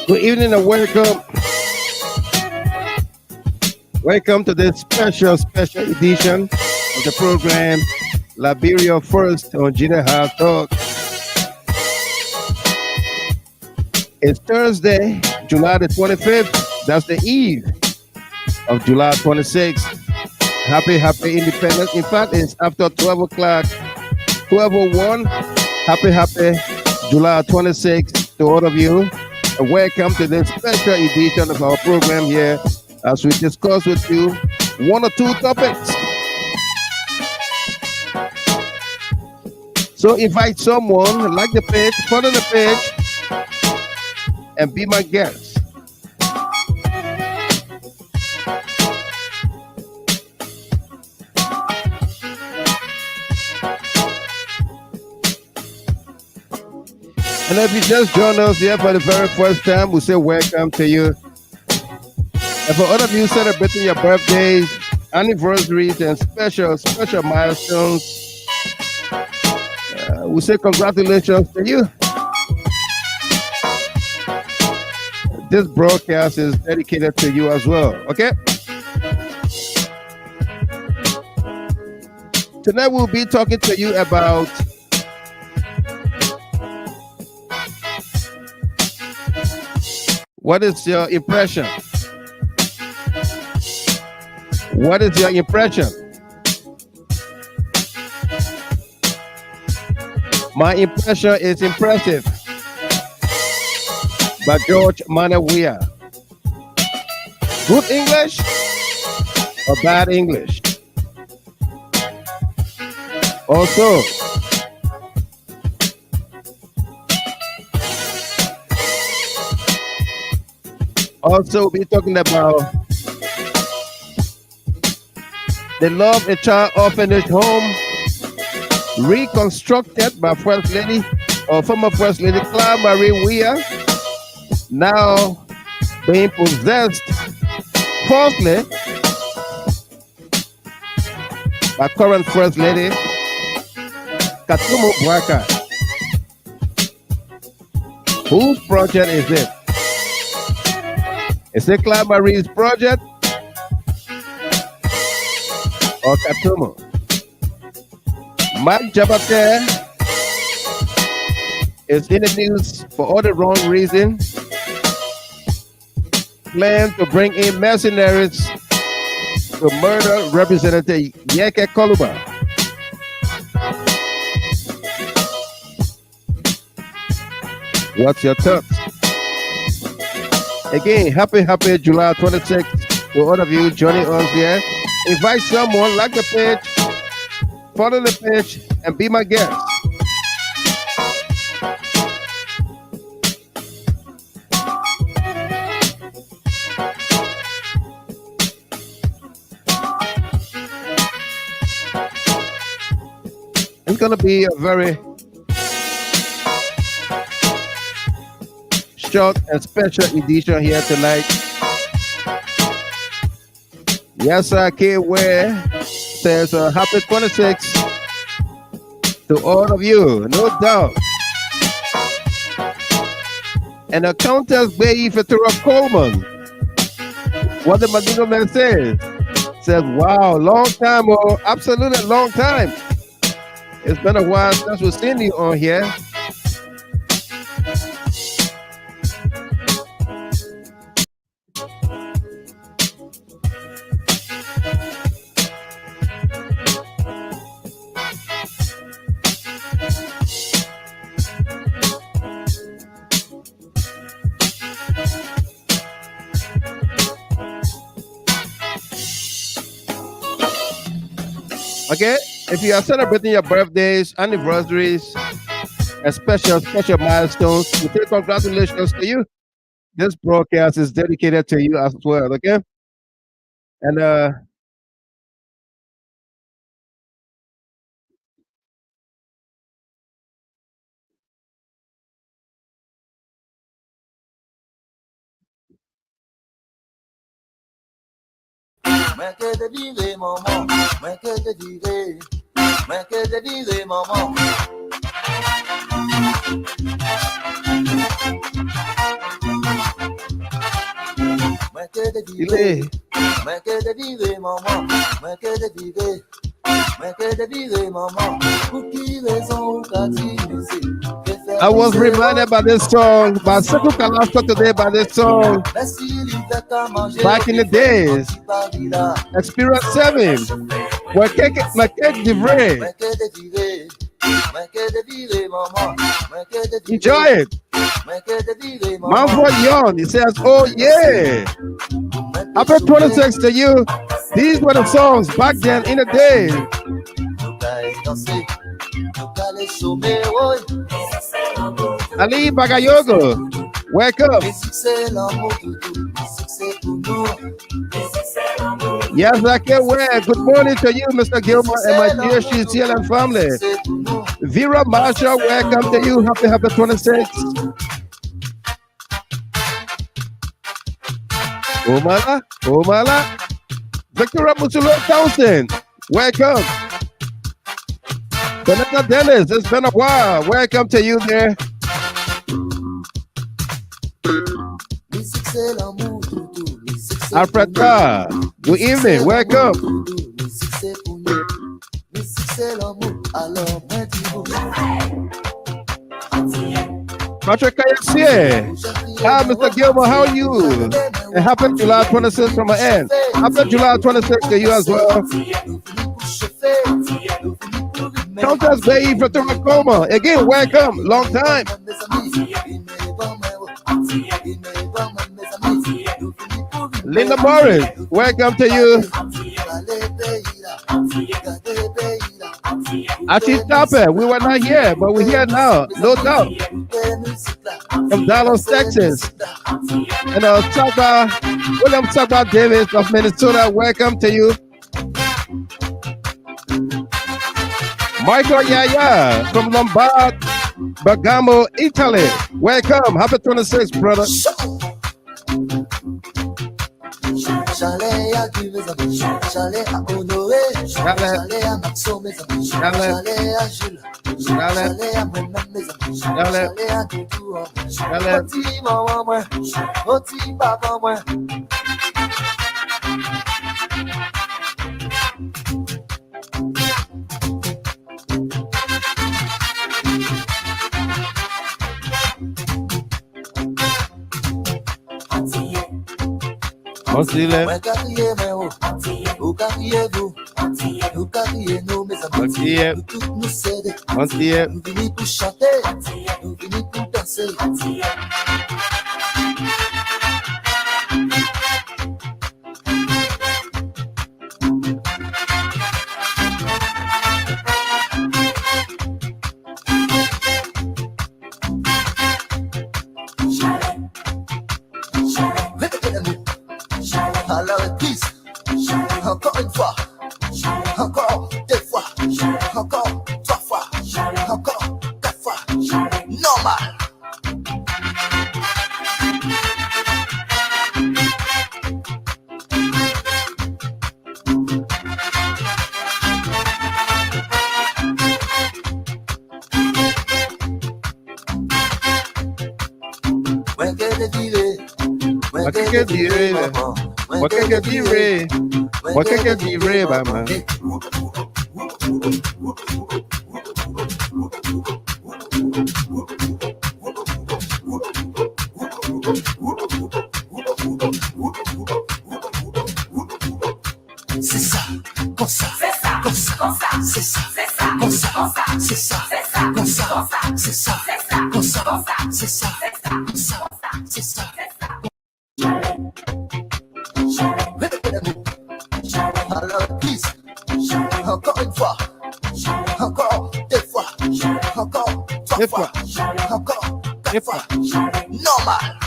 Good evening and welcome. Welcome to this special edition of the program Liberia First on Junior High Talk. It's Thursday, July the 25th. That's the eve of July 26th. Happy Independence. In fact, it's after 12 o'clock, 12:01. Happy July 26th to all of you. And welcome to this special edition of our program here as we discuss with you one or two topics. So invite someone, like the page, follow the page, and be my guest. And if you just joined us here for the very first time, we say welcome to you. And for all of you celebrating your birthdays, anniversaries, and special milestones, we say congratulations to you. This broadcast is dedicated to you as well, okay? Tonight we'll be talking to you about what is your impression? What is your impression? My impression is impressive. By George Manawia. Good English or bad English? Also, we'll be talking about the Love a Child Orphanage Home reconstructed by First Lady or former First Lady Clara Marie Weah, now being possessed falsely by current First Lady Katumo Bwaka. Whose project is it? Is it Clara Marie's project or Katumo? Mike Jabate is in the news for all the wrong reasons. Plan to bring in mercenaries to murder Representative Yeke Koluba. What's your thoughts? Again, happy July 26th to all of you joining us here. Invite someone, like the page, follow the page, and be my guest. It's going to be a very short and special edition here tonight. Yes, I can't wear. Says happy 26 to all of you, no doubt. And the Countess Bay Fatura Coleman, what the Madino man says, wow, long time, oh, absolutely long time. It's been a while since we've seen you on here. Okay, if you are celebrating your birthdays, anniversaries, and special milestones, we say congratulations to you. This broadcast is dedicated to you as well, okay? And Il est. I was reminded by this song, by Sekou Kalasko today, by this song. Back in the days, Experience 7, where Maquette Divray. Enjoy it. Manfred Young, he says, oh yeah. Happy 26 to you. These were the songs back then in the day. Ali Bagayogo, welcome. Yes, I can wear. Good morning to you, Mr. Gilmore, and my dear Shiziel and family. Vera Marshall, welcome to you. Happy 26. Omala. Victoria Musulo Townsend, welcome. Benetta Dennis, it's been a while. Welcome to you there. Alfred Carr, good evening, welcome. Patrick Kayasie, hi Mr. Gilmore, how are you? And happy July 26th from my end. Happy July 26th to you as well. Countess Bay from Tacoma, again, welcome, long time. Linda Morris, welcome to you. Achi Tape, we were not here, but we're here now, no doubt. From Dallas, Texas. And William Saba Davis of Minnesota, welcome to you. Michael Yaya from Lombard, Bergamo, Italy. Welcome. Happy 26, brother. Encore une fois, encore deux fois, encore trois fois, encore quatre fois, normal. C'est ça, comme ça, comme ça, c'est ça, comme ça, c'est ça, comme ça, c'est ça, comme ça, c'est ça, comme ça, c'est ça. Alors, please, encore une fois, encore deux fois, encore trois fois, encore quatre fois, normal.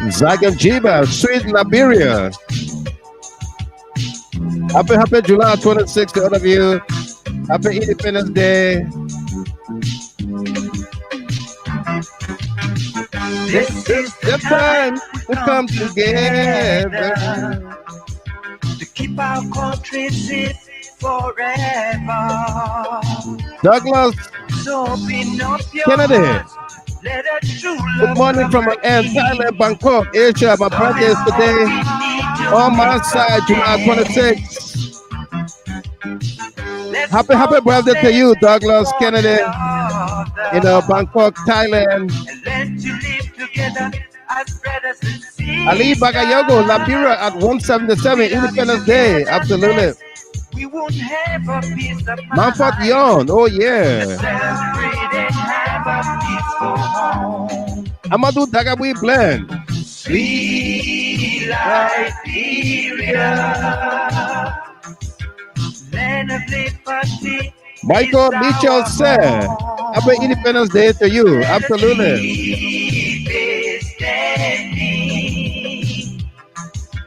Zagajiba, Sweet Liberia. Happy July 26th to all of you. Happy Independence Day. This is the time to come together to keep our country safe forever. Douglas So open up your Kennedy. hearts, let us true Good love morning from Thailand, Bangkok, Asia. My birthday is today. On my side, July 26th. Happy birthday to you, Douglas Kennedy. In Bangkok, Thailand. Ali Bagayogo, Liberia at 177, Independence Day. Absolutely. We won't have a piece of Manford Yon, oh yeah. Amadou Dagabui Blend. Sweet Liberia, land of liberty. Michael Mitchell said, Happy Independence Day to you. Absolutely.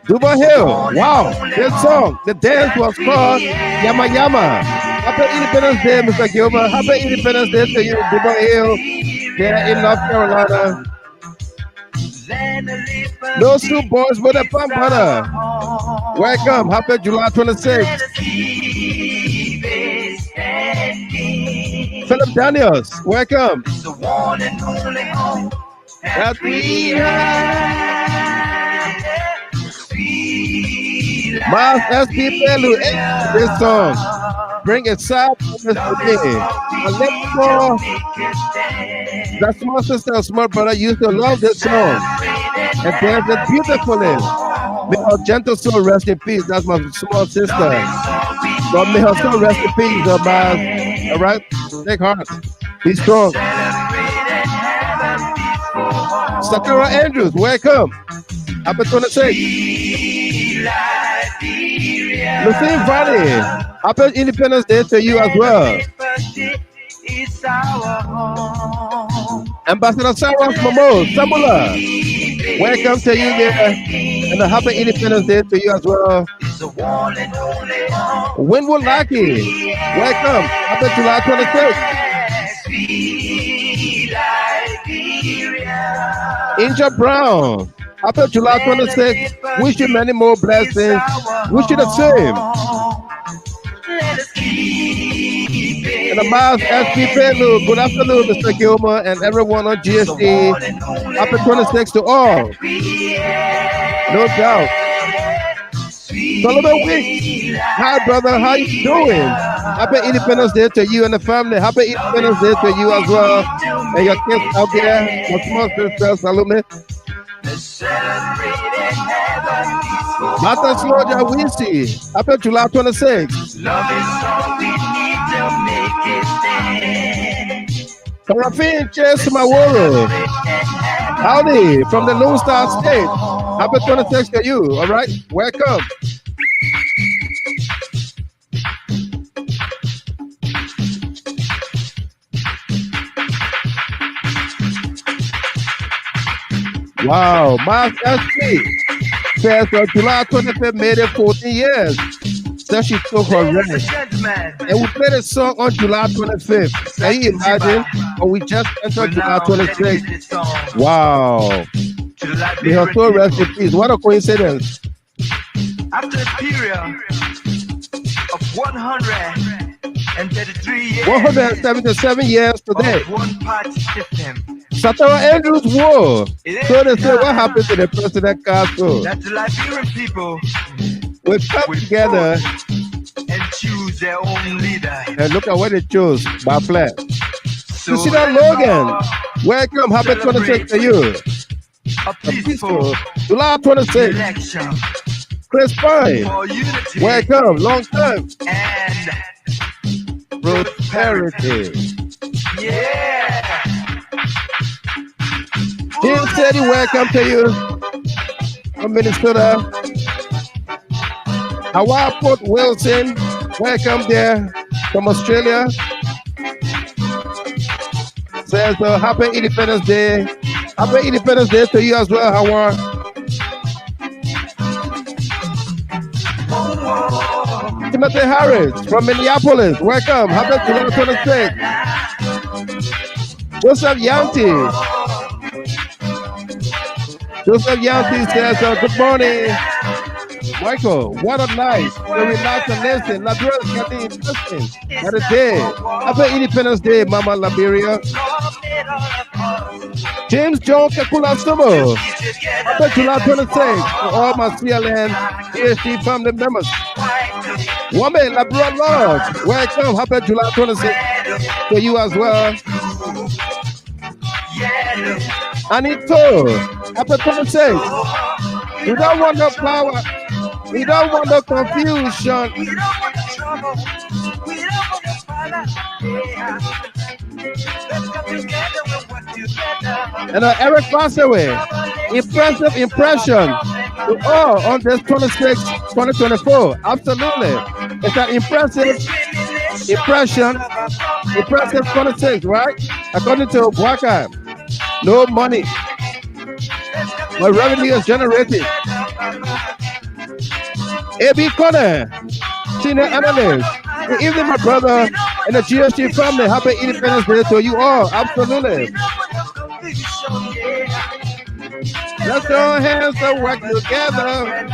Duba Hill, wow, this song, the dance was called Yama Yama. Happy Independence Day, Mr. Gilbert. Happy Independence Day to you, Duba Hill, there in North Carolina. No Soup Boys with a Pump Butter. Welcome, happy July 26th. Philip Daniels, welcome. That we Miles S.P. Pelu, this song. Bring it south to me. That small sister and small brother used to love this song. And dance it beautifully. May her gentle soul rest in peace. That's my small sister. God may her soul rest in peace, Miles. All right? Take heart. Be strong. Sakura Andrews, welcome. Happy 26. Lucille Valley, happy Independence Day to you as well. Ambassador Sarah Momo, Samula, welcome to you there. And a happy Independence Day to you as well. Winwood Lackey, welcome. Happy July 26th. Angel Brown, happy July 26th. Wish you many more blessings. Wish you the same. And the Miles S.P. Pelu, good afternoon, Mr. Gilmer, and everyone on GHT. Happy 26th to all. No doubt. Solomon Wick, hi brother, how you doing? Happy Independence Day to you and the family. Happy Independence Day to you as well. And your kids out there, your small sister, Salome. Martha Sloja Wincy, happy July 26th. Parafin Chase Maworo, howdy from the Lone Star State. Happy 26th to you, all right? Welcome. Wow, Mark S.P. says July 25th made it 14 years since she took her rest. And we played a song on July 25th. Can you imagine? Or we just entered July 26th. Wow. May her soul rest in peace. What a coincidence. After a period of 133 years, 177 years today. One party system. Satara Andrews war. So they say, what happened to the president castle? That the Liberian people we come together and choose their own leader. And look at what they chose by flag. So You see that, let's Logan? all Welcome, happy 26th to you. a A peaceful peaceful July 26th. election Chris Pine, for unity welcome, long time. and Prosperity. yeah. Jim City, welcome to you from Minnesota. Hawaii Port Wilson, welcome there from Australia. Says happy Independence Day. Happy Independence Day to you as well, Hawaii. Timothy Harris from Minneapolis, welcome. Happy July 26th. Joseph Yanti. Joseph Yanti says, good morning. Michael, what a night to relax and listen. Liberia is getting interesting. What a day. Happy Independence Day, Mama Liberia. James John Kakula Sumo. Happy July 26th to all my CLN GHT family members. Woman, Liberia Lord, welcome. Happy July 26th to you as well. Anito, happy 26th. We don't want no flower. We don't want no confusion. We don't want the trouble. We don't want the fight. Let's come together and work together. And Eric Passaway, impressive impression to all on this 26, 2024. Absolutely. It's an impressive impression. Impressive 26, right? According to Waka, no money. My revenue is generated. AB Connor, senior analyst. Good evening, my brother and the GHT family. Happy Independence Day to you all. Absolutely. Let's join hands and work together.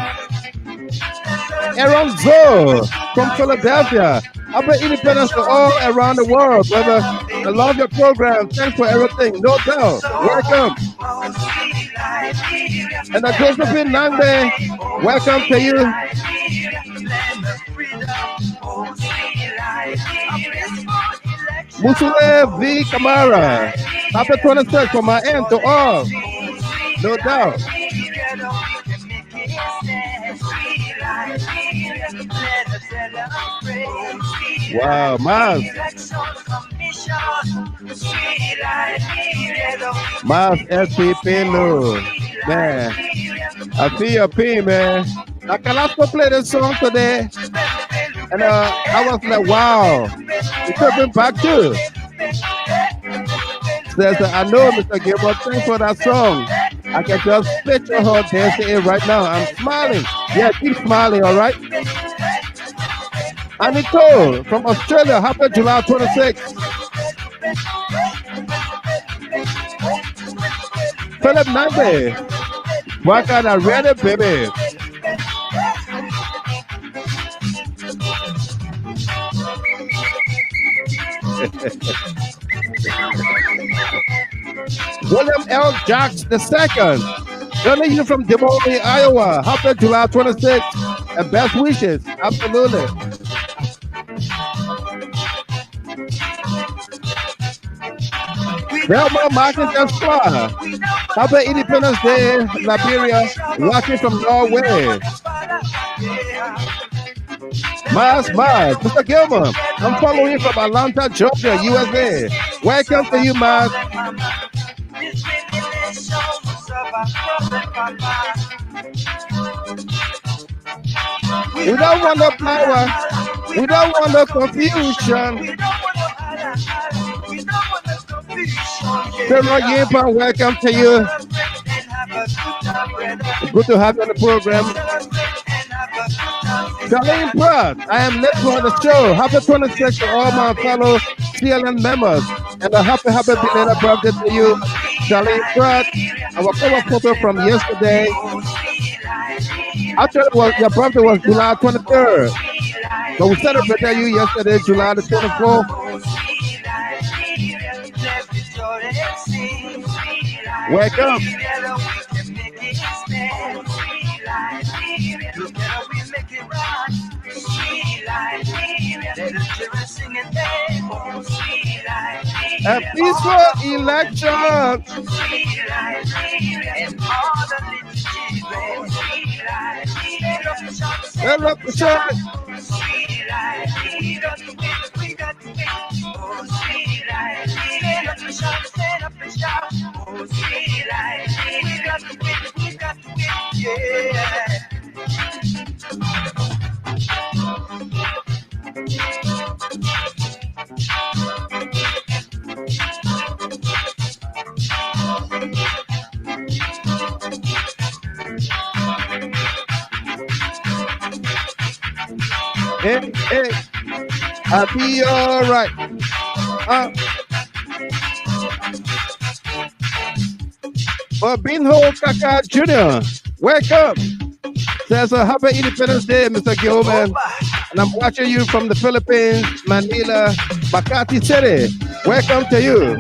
Aaron Zoe from Philadelphia. Happy Independence to all around the world, brother. I love your program. Thanks for everything. No doubt. Welcome. And Josephine Nangbe, welcome to you. Musule V. Kamara. Happy 26th from my end to all. No doubt. Wow, Miles. Miles SPP, man. I feel your pain, man. I cannot play this song today. And I was like, wow. It took me back too. Says, I know, Mr. Gilbert, thanks for that song. I can just picture her dancing it right now. I'm smiling. Yeah, keep smiling, all right? Anito from Australia, happy July 26th. Philip Nande, work out a ready, baby. William L. Jacks II, joining you from Des Moines, Iowa. Happy July 26th and best wishes. Absolutely. Velma Martin Esquire. Happy Independence Day, Liberia, watching from Norway. Mars, Mr. Gilman, I'm following you from Atlanta, Georgia, USA. Welcome to you, Mars. We don't want no power. We don't want no confusion. Colonel Yimpa, welcome to you. Good to have you on the program. Charlene Pratt, I am late for the show. Happy 26th to all my fellow CLN members. And a happy belated birthday to you, Charlene Pratt. Our cover photo from yesterday. Actually, your birthday was July 23rd. So we celebrated you yesterday, July the 24th. Welcome. Little children singing, hey, oh, sweet A Liberia. peaceful All the election. sweet Liberia. And all the little children, sweet Liberia. Stand up and shout, Stand stand up up for and sure. shout. Sweet Liberia. We got to win, we got to win. Oh, sweet Liberia. Stand up and shout, stand up and shout. Oh, sweet Liberia. We got to win, we got to win. Yeah. Hey, hey, I'll be all right. Binho Kaka Jr., welcome. Says a happy Independence Day, Mr. Gilman. And I'm watching you from the Philippines, Manila, Makati City. Welcome to you.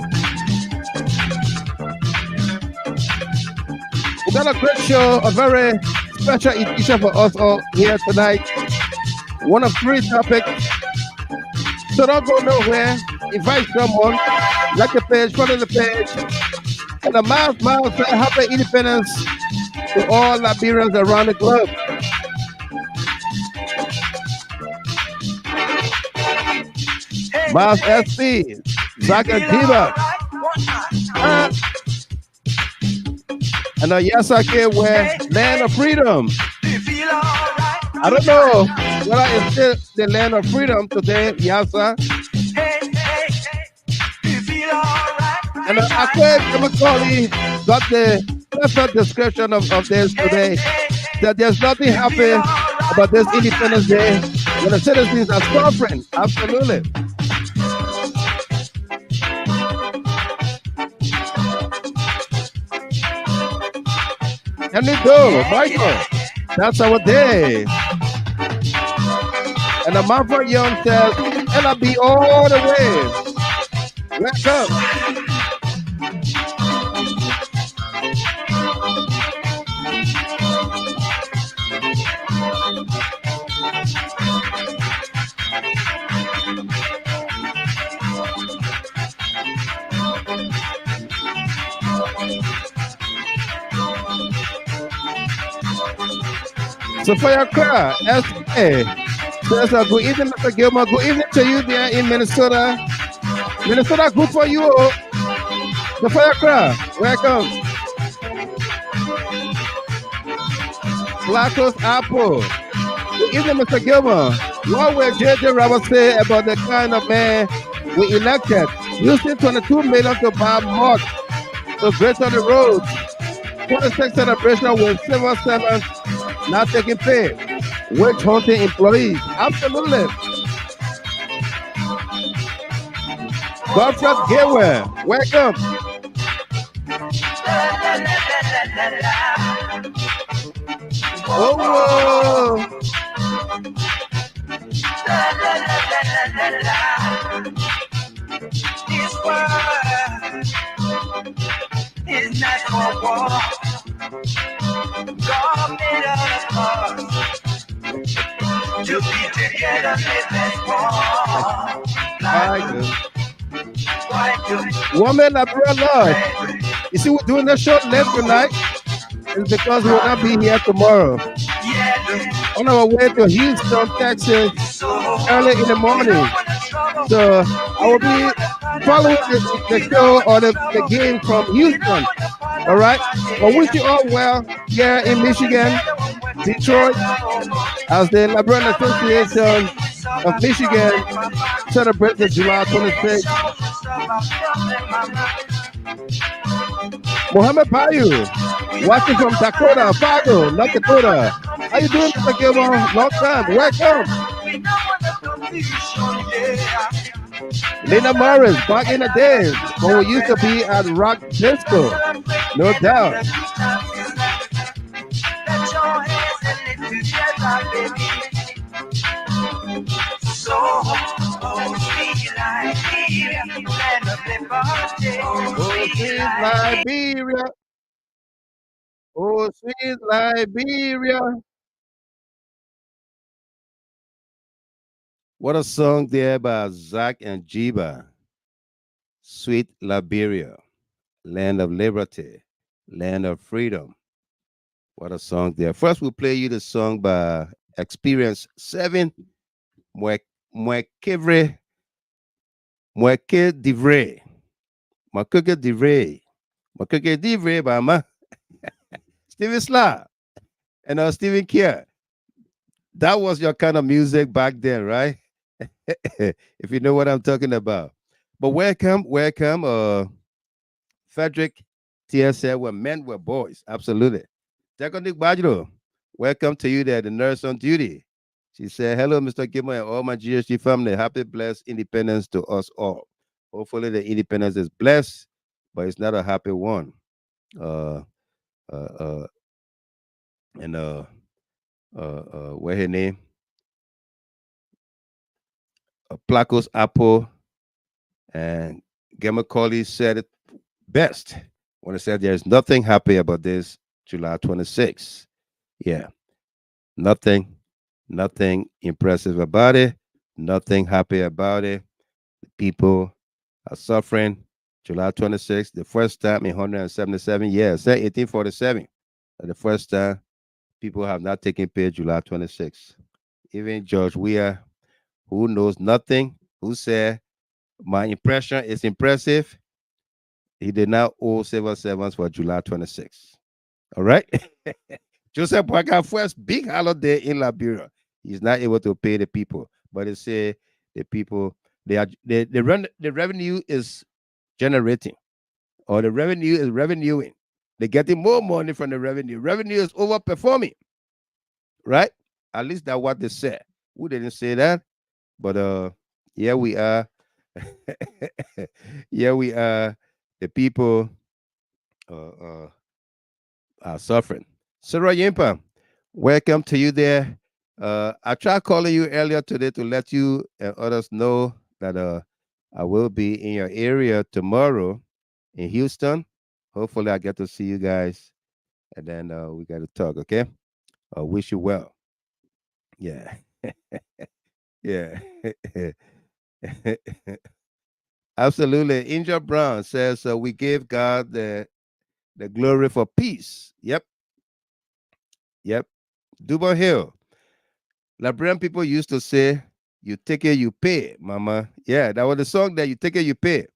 We got a great show, a very special edition for us all here tonight. One of three topics. So don't go nowhere. Invite someone. Like the page, follow the page. And a miles say happy independence to all Liberians around the globe. Miles SP, Zaka Diva. And a Yasake where land of freedom. I don't know whether it's still the land of freedom today, Yasa. And Akwe Kamakoli got the perfect description of this today. That there's nothing happy about this Independence Day when the citizens are suffering. Absolutely. And we go, Michael. That's our day. And the Mafra Young says, and I'll be all the way. Welcome. Sophia Kra, S.A. says, good evening, Mr. Gilmer. Good evening to you there in Minnesota. Minnesota, good for you. Sophia Kra, welcome. Black Coast Apple. Good evening, Mr. Gilmer. What will J.J. Roberts say about the kind of man we elected, using $22 million to buy mud to grace on the roads? 26 celebration with civil servants not taking pay. Witch hunting employees. Absolutely. Godfrey Gateway, welcome. Oh, whoa. This world is not for war. God made us to be together in this war. Woman, I pray Lord. You see, we're doing the short left tonight. It's because we will not be here tomorrow. On our way to Houston, Texas, early in the morning. So I will be following the show or the game from Houston. All right. I wish you all well here in Michigan, Detroit, as the Liberian Association of Michigan celebrates the July 26th. Mohammed Payu, watching from Dakota, Fargo, North Dakota. How you doing, Mr. Gilmore? Long time. Welcome. Lena Morris, back in the days when we used to be at Rock Disco. No doubt. Oh, sweet Liberia. Oh, sweet Liberia. What a song there by Zach and Jiba. Sweet Liberia, land of liberty, land of freedom. What a song there. First, we'll play you the song by Experience 7, Mwekevre, Mweke Divre, Mweke Divre, Mweke Divre by Stephen Sla and Stephen Kier. That was your kind of music back then, right? If you know what I'm talking about. But welcome, Frederick Tia said, "We're men, we're boys." Absolutely. Jaconik Bajro, welcome to you there, the nurse on duty. She said, "Hello, Mr. Gilmore and all my GHT family. Happy, blessed independence to us all. Hopefully, the independence is blessed, but it's not a happy one." Uh, uh, uh, and what her name? Placos Apple and Gemma Colley said it best when it said there's nothing happy about this July 26th. Yeah, nothing, nothing impressive about it, nothing happy about it. The people are suffering. July 26th, the first time in 177 years, say 1847, the first time people have not taken pay July 26th. Even George Weah, who knows nothing, who said, "My impression is impressive," he did not owe civil servants for July 26th. All right? Joseph Boakai first big holiday in Liberia. He's not able to pay the people, but they say the people the revenue is generating, or the revenue is revenuing. They're getting more money from the revenue. Revenue is overperforming, right? At least that's what they said. We didn't say that, but here we are. Here we are. The people uh, uh, are suffering. Sarah Yimpa, welcome to you there. I tried calling you earlier today to let you and others know that I will be in your area tomorrow in Houston. Hopefully, I get to see you guys, and then we got to talk. Okay. Wish you well. Yeah. Yeah. Absolutely. Angel Brown says we give God the glory for peace. Yep. Yep. Duba Hill. Liberian people used to say, "You take it, you pay, mama." Yeah, that was the song that you take it, you pay.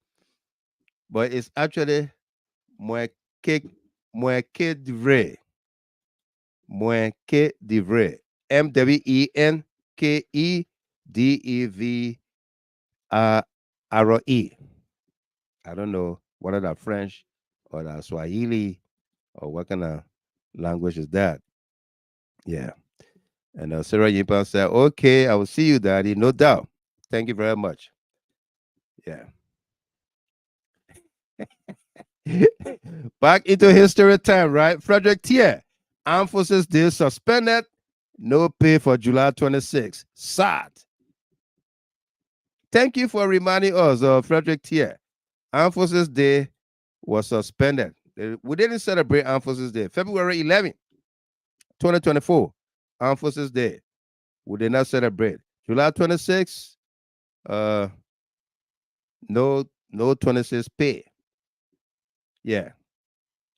But it's actually Mweke Mweke Divre. Mweke Divre. Mwenkedevre. I don't know whether that's French or that's Swahili or what kind of language is that. Yeah. And Sarah Yimpa said, "Okay, I will see you, Daddy. No doubt. Thank you very much." Yeah. Back into history time, right? Frederick Thier, Armed Forces Day suspended, no pay for July 26. Sad. Thank you for reminding us of Frederick Thier. Armed Forces Day was suspended. We didn't celebrate Armed Forces Day. February 11th, 2024, Armed Forces Day. We did not celebrate. July 26th, uh, no 26 pay. Yeah,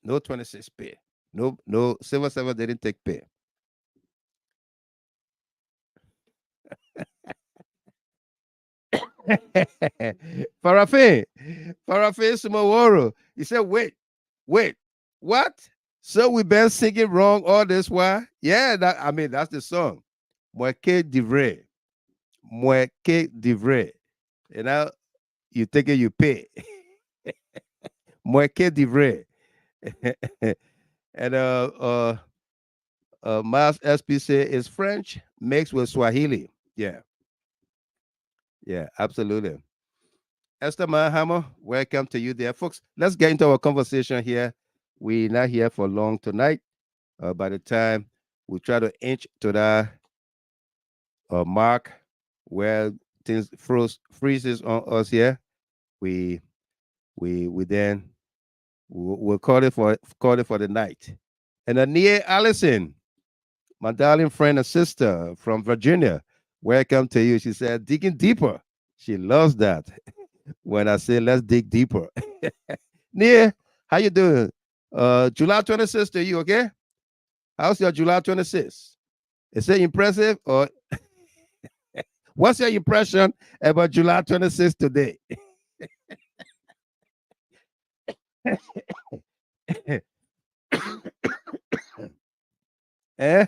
no 26 pay. No civil servant didn't take pay. Parafin, Parafin Sumaworo. He said, wait, what? So we been singing wrong all this while? Yeah, that's the song. Mweke Divre. Mweke Divre. You know, you take it, you pay. Mweke Divre. And Mas SPC is French mixed with Swahili. Yeah, yeah, absolutely. Esther Mahammer, welcome to you there, folks. Let's get into our conversation here. We're not here for long tonight. By the time we try to inch to that mark where things freezes on us here, we we then we'll call it for the night. And Ania Allison, my darling friend and sister from Virginia. Welcome to you. She said, digging deeper. She loves that when I say let's dig deeper. Nia, how you doing? July 26th to you, okay? How's your July 26th? Is it impressive or what's your impression about July 26th today? Eh?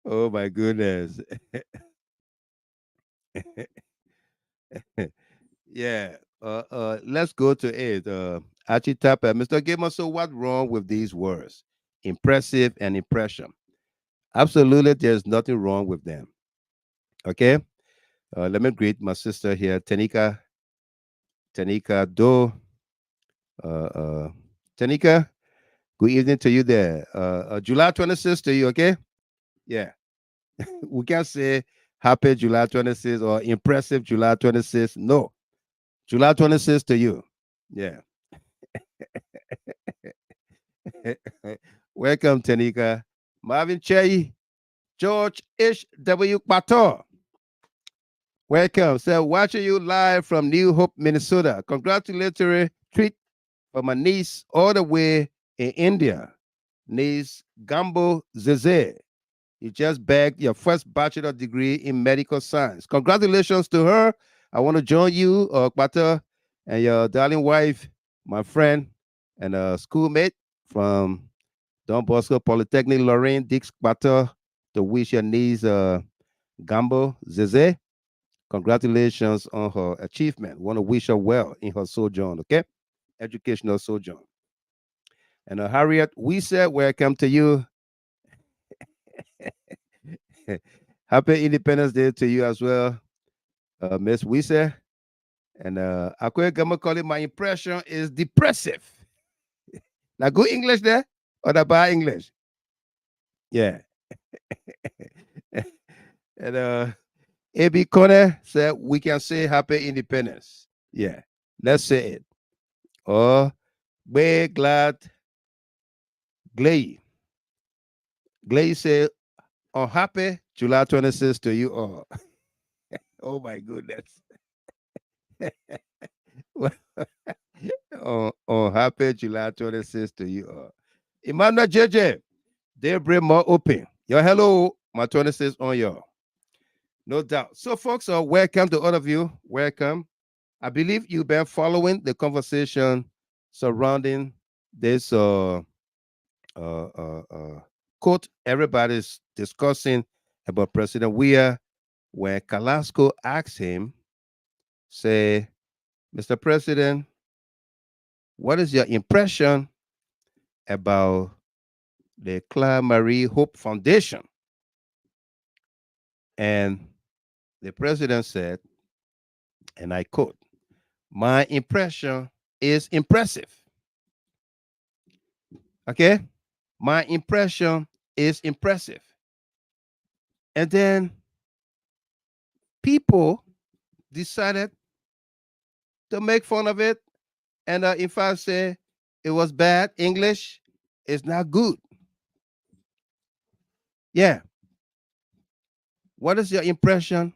Oh my goodness. Yeah. Let's go to it. Achitapa, Mr. Gamer. So, what's wrong with these words? Impressive and impression. Absolutely, there's nothing wrong with them. Okay. Let me greet my sister here, Tanika Do. Uh, Tanika, good evening to you there. July 26th to you. Okay. Yeah. We can't say happy July 26th or impressive July 26th. No. July 26th to you. Yeah. Welcome, Tanika. Marvin Che, George H.W. Pato. Welcome. So, watching you live from New Hope, Minnesota. Congratulatory treat for my niece all the way in India. Niece Gambo Zeze. You just bagged your first bachelor degree in medical science. Congratulations to her. I want to join you, Pato, and your darling wife, my friend, and a schoolmate from Don Bosco Polytechnic, Lorraine Dix Pato, to wish your niece Gambo Zeze. Congratulations on her achievement. Want to wish her well in her sojourn, okay? Educational sojourn. And Harriet, we said welcome to you. Happy Independence Day to you as well, Miss Wise. And I could call it my impression is depressive. Now, good English there or the bad English? Yeah. And AB Kone said we can say happy independence. Yeah. Let's say it. Oh, be glad. Glay. Glay said, on happy July 26th to you all. Oh my goodness. On happy July 26th to you all. Emmanuel JJ, they bring more open. Your hello, my 26th on y'all. No doubt. So, folks, welcome to all of you. Welcome. I believe you've been following the conversation surrounding this quote everybody's discussing about President Weah when Kalasco asked him, say, Mr. President, what is your impression about the Claire Marie Hope Foundation? And the president said, and I quote, my impression is impressive. Okay? My impression is impressive. And then people decided to make fun of it. And if I say it was bad English, it's not good. Yeah. What is your impression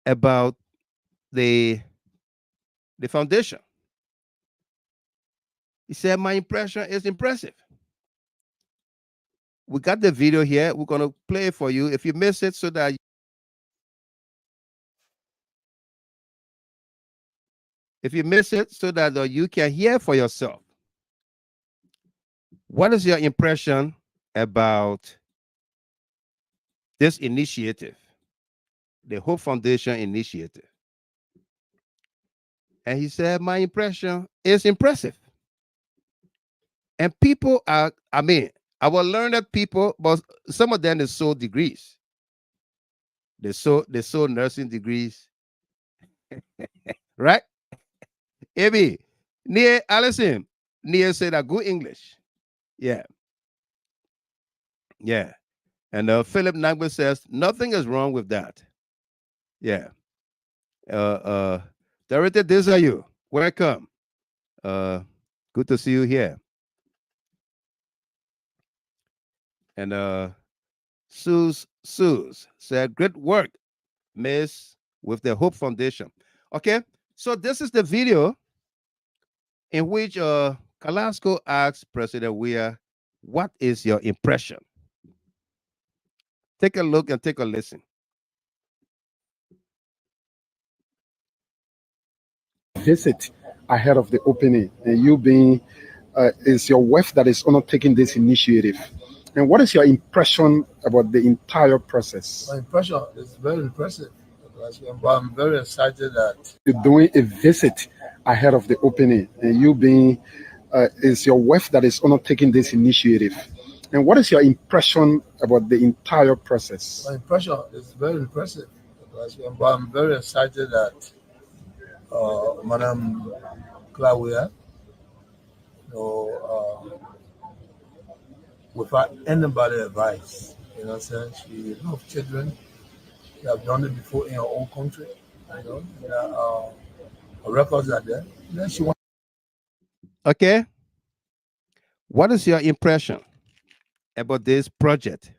about the foundation? He said, my impression is impressive. We got the video here. We're going to play it for you. If you miss it, so that you can hear for yourself. What is your impression about this initiative, the Hope Foundation initiative? And he said, my impression is impressive. And people are, our learned people, but some of them is so degrees. They so nursing degrees. Right? Maybe near Allison, near said a good English. Yeah. Yeah. And Philip Nagba says, nothing is wrong with that. Yeah. Director, these are you. Welcome. Good to see you here. And Suze said, great work, Miss, with the Hope Foundation. Okay, so this is the video in which Kalasco asks President Weah, what is your impression? Take a look and take a listen. Visit ahead of the opening, and you being is your wife that is undertaking this initiative. And what is your impression about the entire process? My impression is very impressive. I'm very excited that You're doing a visit ahead of the opening, and you being is your wife that is undertaking this initiative. And what is your impression about the entire process? my impression is very impressive. I'm very excited that Madam Claudia, you know, without anybody advice, you know what I'm saying? She loves children. She have done it before in her own country. You know, her records are there. Then she wants. Okay, what is your impression about this project?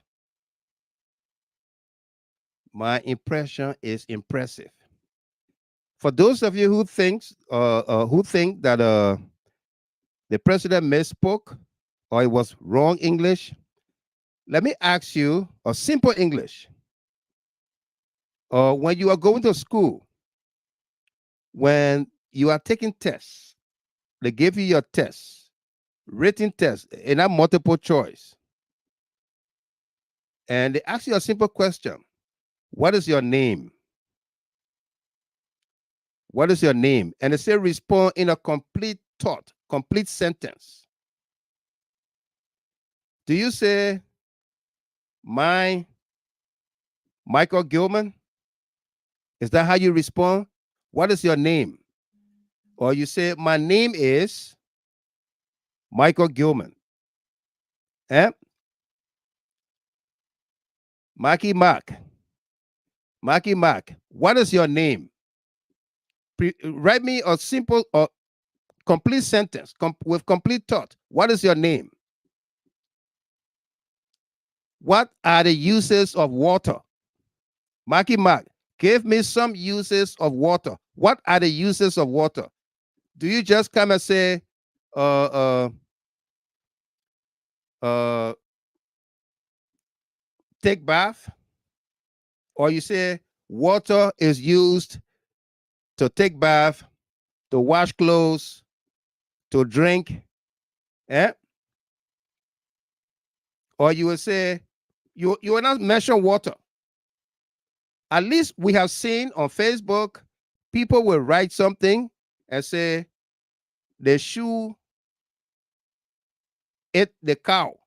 My impression is impressive. For those of you who think that the president misspoke or it was wrong English, let me ask you a simple English. When you are going to school, when you are taking tests, they give you your tests, written tests, and not multiple choice. And they ask you a simple question. What is your name? What is your name? And they say respond in a complete thought, complete sentence. Do you say, my Michael Gilman? Is that how you respond? What is your name? Or you say, my name is Michael Gilman. Eh? Marky Mark. Marky Mark. What is your name? Write me a simple or complete sentence with complete thought. What is your name? What are the uses of water? Marky Mark, give me some uses of water. What are the uses of water? Do you just come and say, uh, uh, take bath? Or you say, water is used to take bath, to wash clothes, to drink? Eh? Or you will say, you will not mention water. At least we have seen on Facebook, people will write something and say the shoe ate the cow,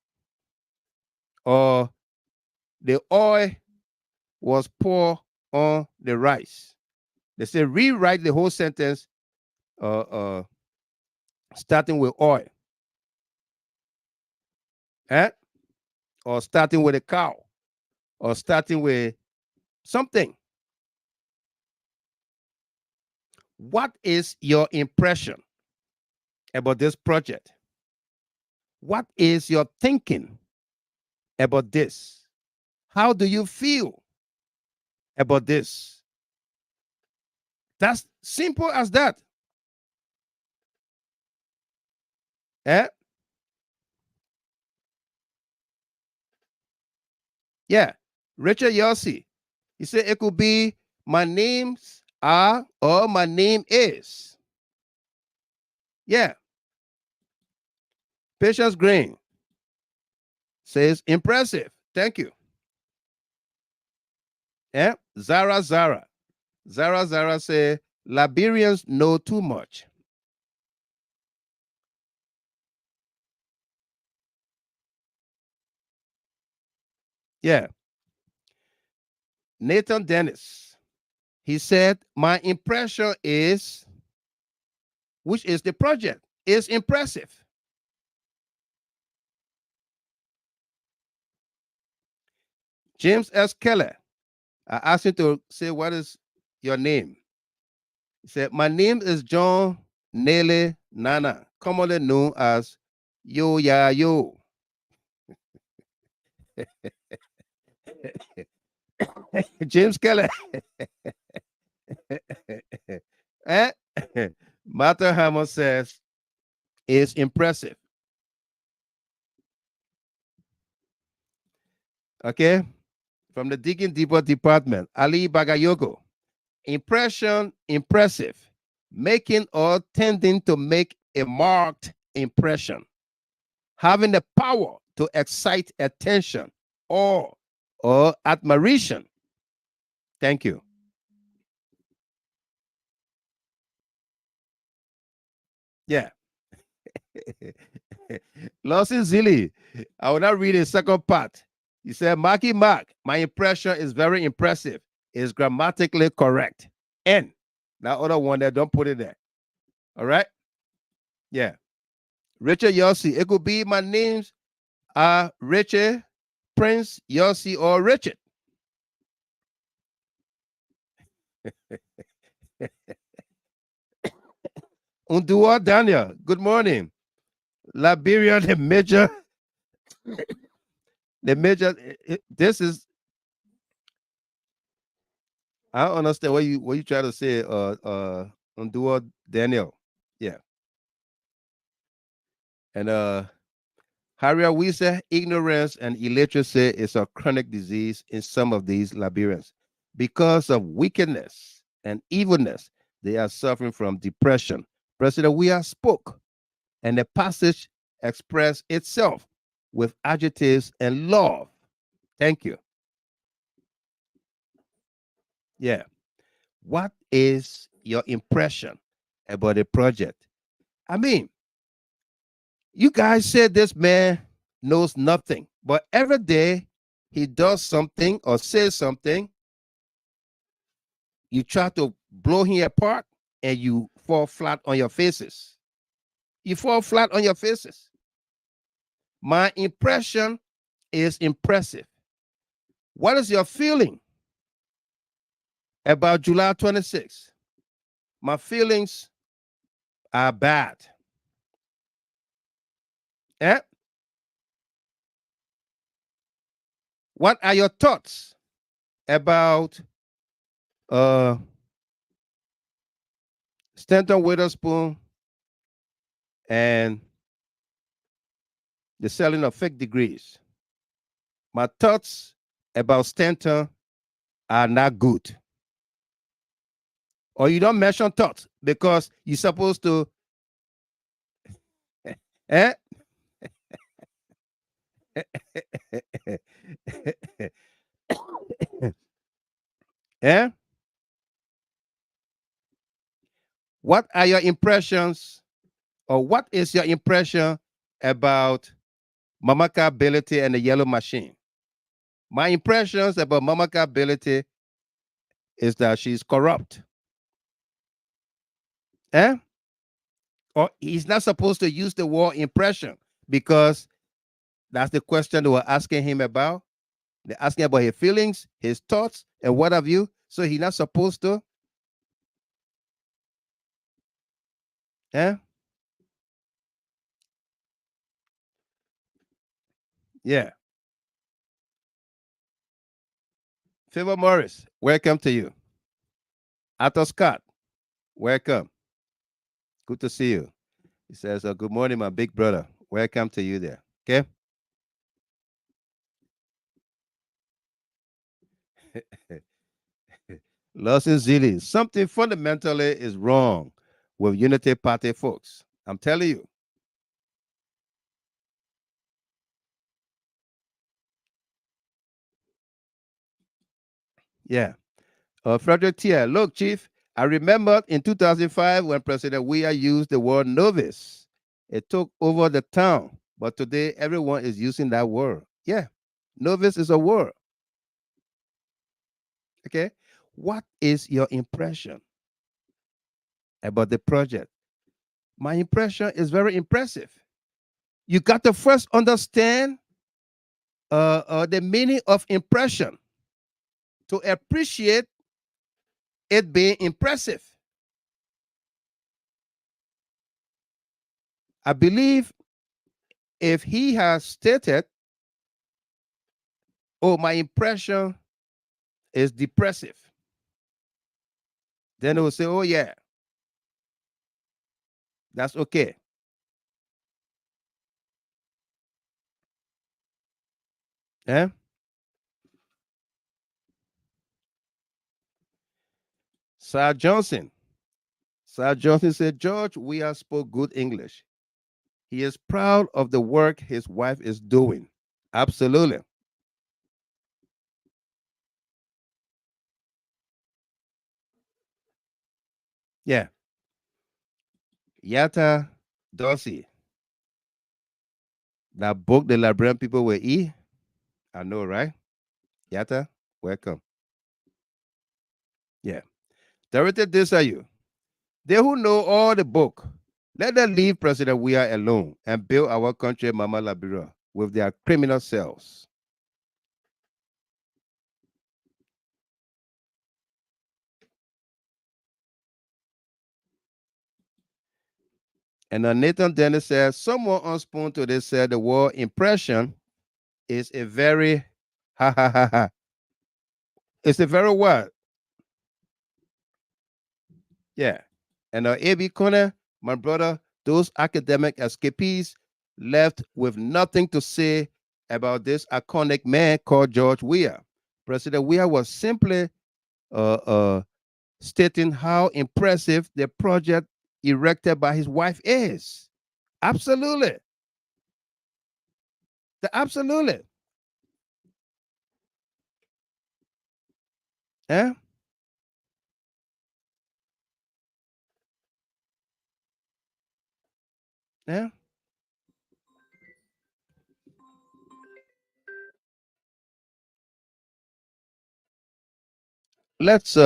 or the oil was poured on the rice. They say rewrite the whole sentence, uh, uh, starting with oil, eh? Or starting with a cow, or starting with something. What is your impression about this project? What is your thinking about this? How do you feel about this? That's simple as that. Eh? Yeah. Richard Yossi. He said it could be my names are or my name is. Yeah. Patience Green says impressive. Thank you. Yeah. Zara Zara. Zara Zara say Liberians know too much. Yeah. Nathan Dennis. He said, my impression is, which is the project, is impressive. James S. Keller. I asked him to say, what is your name? He said, my name is John Nele Nana, commonly known as Yo Ya Yo. James Keller. Eh? Martha Hammer says is impressive. Okay. From the Digging Deeper department, Ali Bagayoko. Impression, impressive. Making or tending to make a marked impression. Having the power to excite attention or admiration. Thank you. Yeah. Lawson Zilly. I will not read the second part. He said, Marky Mark, my impression is very impressive. It's grammatically correct. N. That other one there, don't put it there. All right? Yeah. Richard Yossi. It could be my names are Richard, Prince, Yossi, or Richard. Undua Daniel. Good morning. Liberia, the major. The major. This is. I don't understand what you try to say. Undua Daniel. Yeah. And Harriet Wisa, ignorance and illiteracy is a chronic disease in some of these Liberians. Because of wickedness and evilness, they are suffering from depression. President Weah spoke, and the passage expressed itself with adjectives and love. Thank you. Yeah. What is your impression about the project? I mean, you guys said this man knows nothing, but every day he does something or says something, you try to blow him apart and you fall flat on your faces. You fall flat on your faces. My impression is impressive. What is your feeling about July 26th? My feelings are bad. Eh? What are your thoughts about Stanton Witherspoon and the selling of fake degrees? My thoughts about Stanton are not good. Or you don't mention thoughts because you're supposed to, eh? Eh? What are your impressions, or what is your impression about Mamaka Ability and the Yellow Machine? My impressions about Mamaka Ability is that she's corrupt. Eh? Or he's not supposed to use the word impression because that's the question they were asking him about. They're asking about his feelings, his thoughts, and what have you. So he's not supposed to. Eh? Yeah. Favor Morris, welcome to you. Arthur Scott, welcome. Good to see you. He says, good morning, my big brother. Welcome to you there. Okay. Lawson Zilli, something fundamentally is wrong with Unity Party folks. I'm telling you. Yeah. Frederick Tier, look, Chief, I remember in 2005 when President Weah used the word novice. It took over the town, but today everyone is using that word. Yeah, novice is a word. Okay. What is your impression about the project? My impression is very impressive. You got to first understand the meaning of impression to appreciate it being impressive. I believe if he has stated Oh, my impression is depressive. Then they will say, oh, yeah, that's okay. Eh? Sir Johnson. Sir Johnson said, George Weah spoke good English. He is proud of the work his wife is doing. Absolutely. Yeah. Yata Dorsey. That book the Liberian people will eat. I know, right? Yata, welcome. Yeah. Director Desayu. They who know all the book, let them leave President Weah alone and build our country, Mama Liberia, with their criminal cells. And Nathan Dennis says, someone on Spoon today said the word impression is a very, ha ha ha ha. It's a very what? Yeah. And A.B. Connor, my brother, those academic escapees left with nothing to say about this iconic man called George Weah. President Weah was simply uh, uh, stating how impressive the project erected by his wife is. Absolutely. Absolutely. Eh? Eh? Let's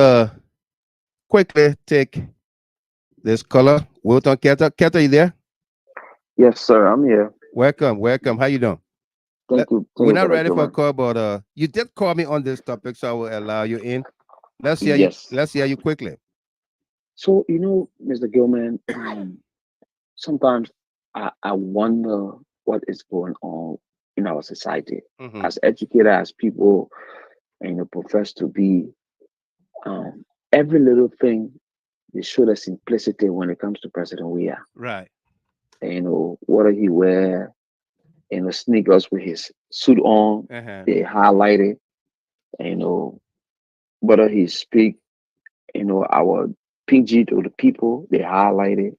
quickly take this caller. Wilton Ketter. Ketter, you there? Yes, sir. I'm here. Welcome, welcome. How you doing? Thank you. Thank We're you, not Brother ready for a Gilman. call, but you did call me on this topic, so I will allow you in. Let's hear you. Yes. Let's hear you quickly. So, Mr. Gilman, sometimes I wonder what is going on in our society. Mm-hmm. As educated as people, profess to be, every little thing, they show the simplicity when it comes to President Weah. Right. What he wear, sneakers with his suit on, Uh-huh. they highlight it, you know, whether he speak, our PG to the people, they highlight it.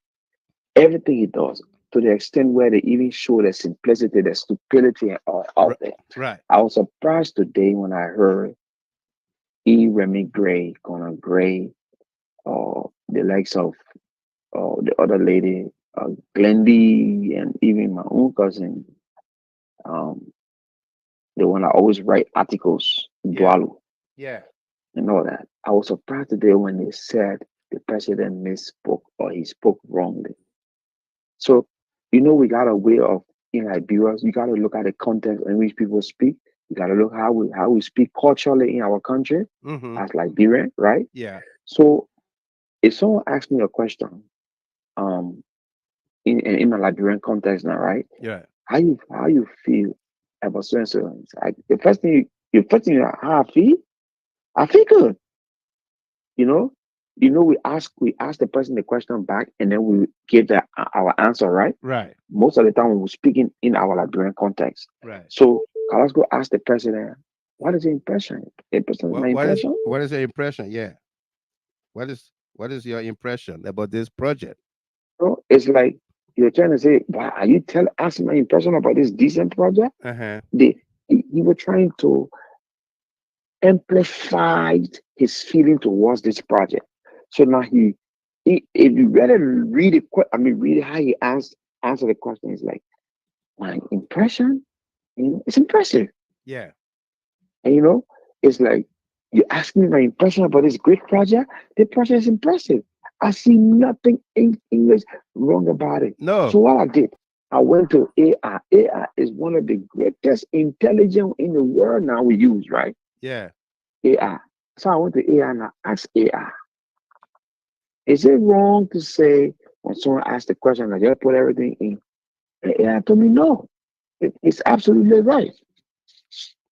Everything he does, to the extent where they even show the simplicity, the stupidity out there. Right. I was surprised today when I heard Remy Gray, Conor Gray, or the likes of the other lady, Glendy, and even my own cousin, um, the one that always write articles, Yeah. Dwalu, Yeah. and all that. I was surprised today when they said the president misspoke or he spoke wrongly. So, we got a way of in Liberia. You got to look at the context in which people speak. You got to look how we speak culturally in our country Mm-hmm. as Liberian, right? Yeah. So, if someone asks me a question, um, in a Liberian context now, right? Yeah. How you feel about so and so? The first thing how I feel good. You know, we ask the person the question back, and then we give our answer, right? Right. Most of the time when we're speaking in our Liberian context. Right. So let's go ask the president, what is the impression? The person, my impression? What is your impression? Yeah. What is your impression about this project? It's like you're trying to say, why are you asking my impression about this decent project? Uh-huh. You were trying to amplify his feeling towards this project. So now if you really read it, read how he answer the question, it's like, my impression, it's impressive. Yeah. And it's like you ask me my impression about this great project. The project is impressive. I see nothing in English wrong about it. No. So what I did, I went to AI. AI is one of the greatest intelligence in the world now we use, right? Yeah. AI. So I went to AI and I asked AI, is it wrong to say when someone asks the question, I just put everything in? And AI told me no. It's absolutely right.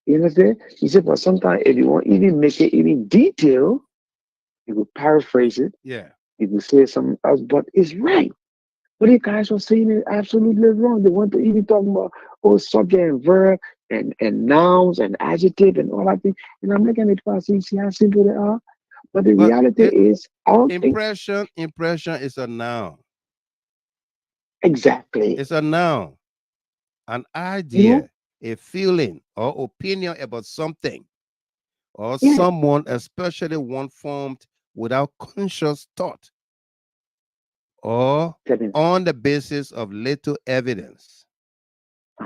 You understand? He said, but sometimes if you want even make it even detail, you will paraphrase it, Yeah. you will say something else, but it's right. But the guys were saying it absolutely wrong. They want to even talk about subject and verb and nouns and adjective and all that thing. And I'm looking at it and see how simple they are. But the But reality is, I don't think impression is a noun. exactly. It's a noun, an You know? idea, a feeling or opinion about something or Yeah. someone, especially one formed without conscious thought or Seven. on the basis of little evidence.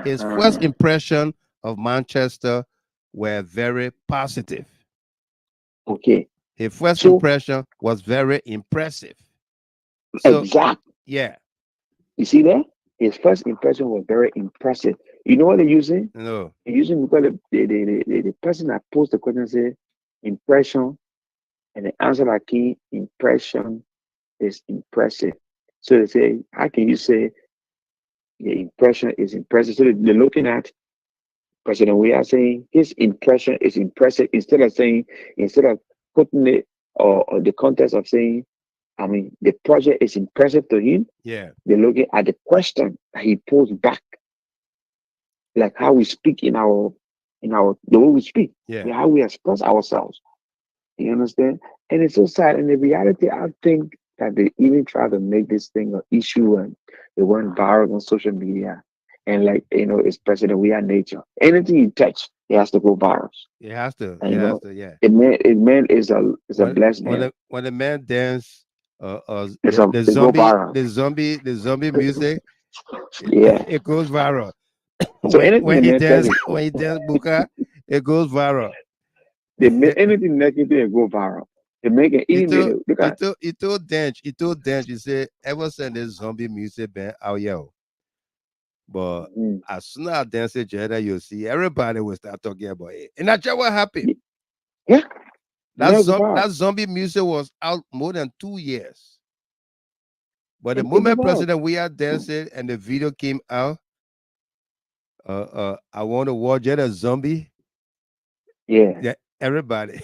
His first Uh-huh. impression of Manchester were very positive. Okay. His first So impression was very impressive. So, exact. yeah, You see that? His first impression was very impressive. You know what they're using? no, They're using because the person that posed the question say impression, and the answer like key impression is impressive. So they say, how can you say the impression is impressive? So they're looking at President. We are saying his impression is impressive instead of putting it or the context of saying, I mean, the project is impressive to him. yeah, They're looking at the question that he posed back, like how we speak in our the way we speak, yeah, how we express ourselves. You understand? And it's so sad. And the reality, I think that they even try to make this thing an issue and it went viral on social media. And like, it's President, we are nature. Anything you touch, it has to go viral. And it has to, yeah. it man is a When blessed man. when the man dance, It's a it go viral. the zombie music, Yeah. it goes viral. So anything the man touch it, When he dance buka, it goes viral. they make anything negative it go viral. They make it He even made told it look at He said ever since this zombie music been out, yo. But mm, as soon as I dance it, Jada, you see everybody will start talking about it. And that's just what happened. yeah, the man go viral. That zombie music was out more than 2 years. But the It go moment viral. President We Are dancing and the video came out, I want to watch Jada zombie. Yeah. Yeah, everybody.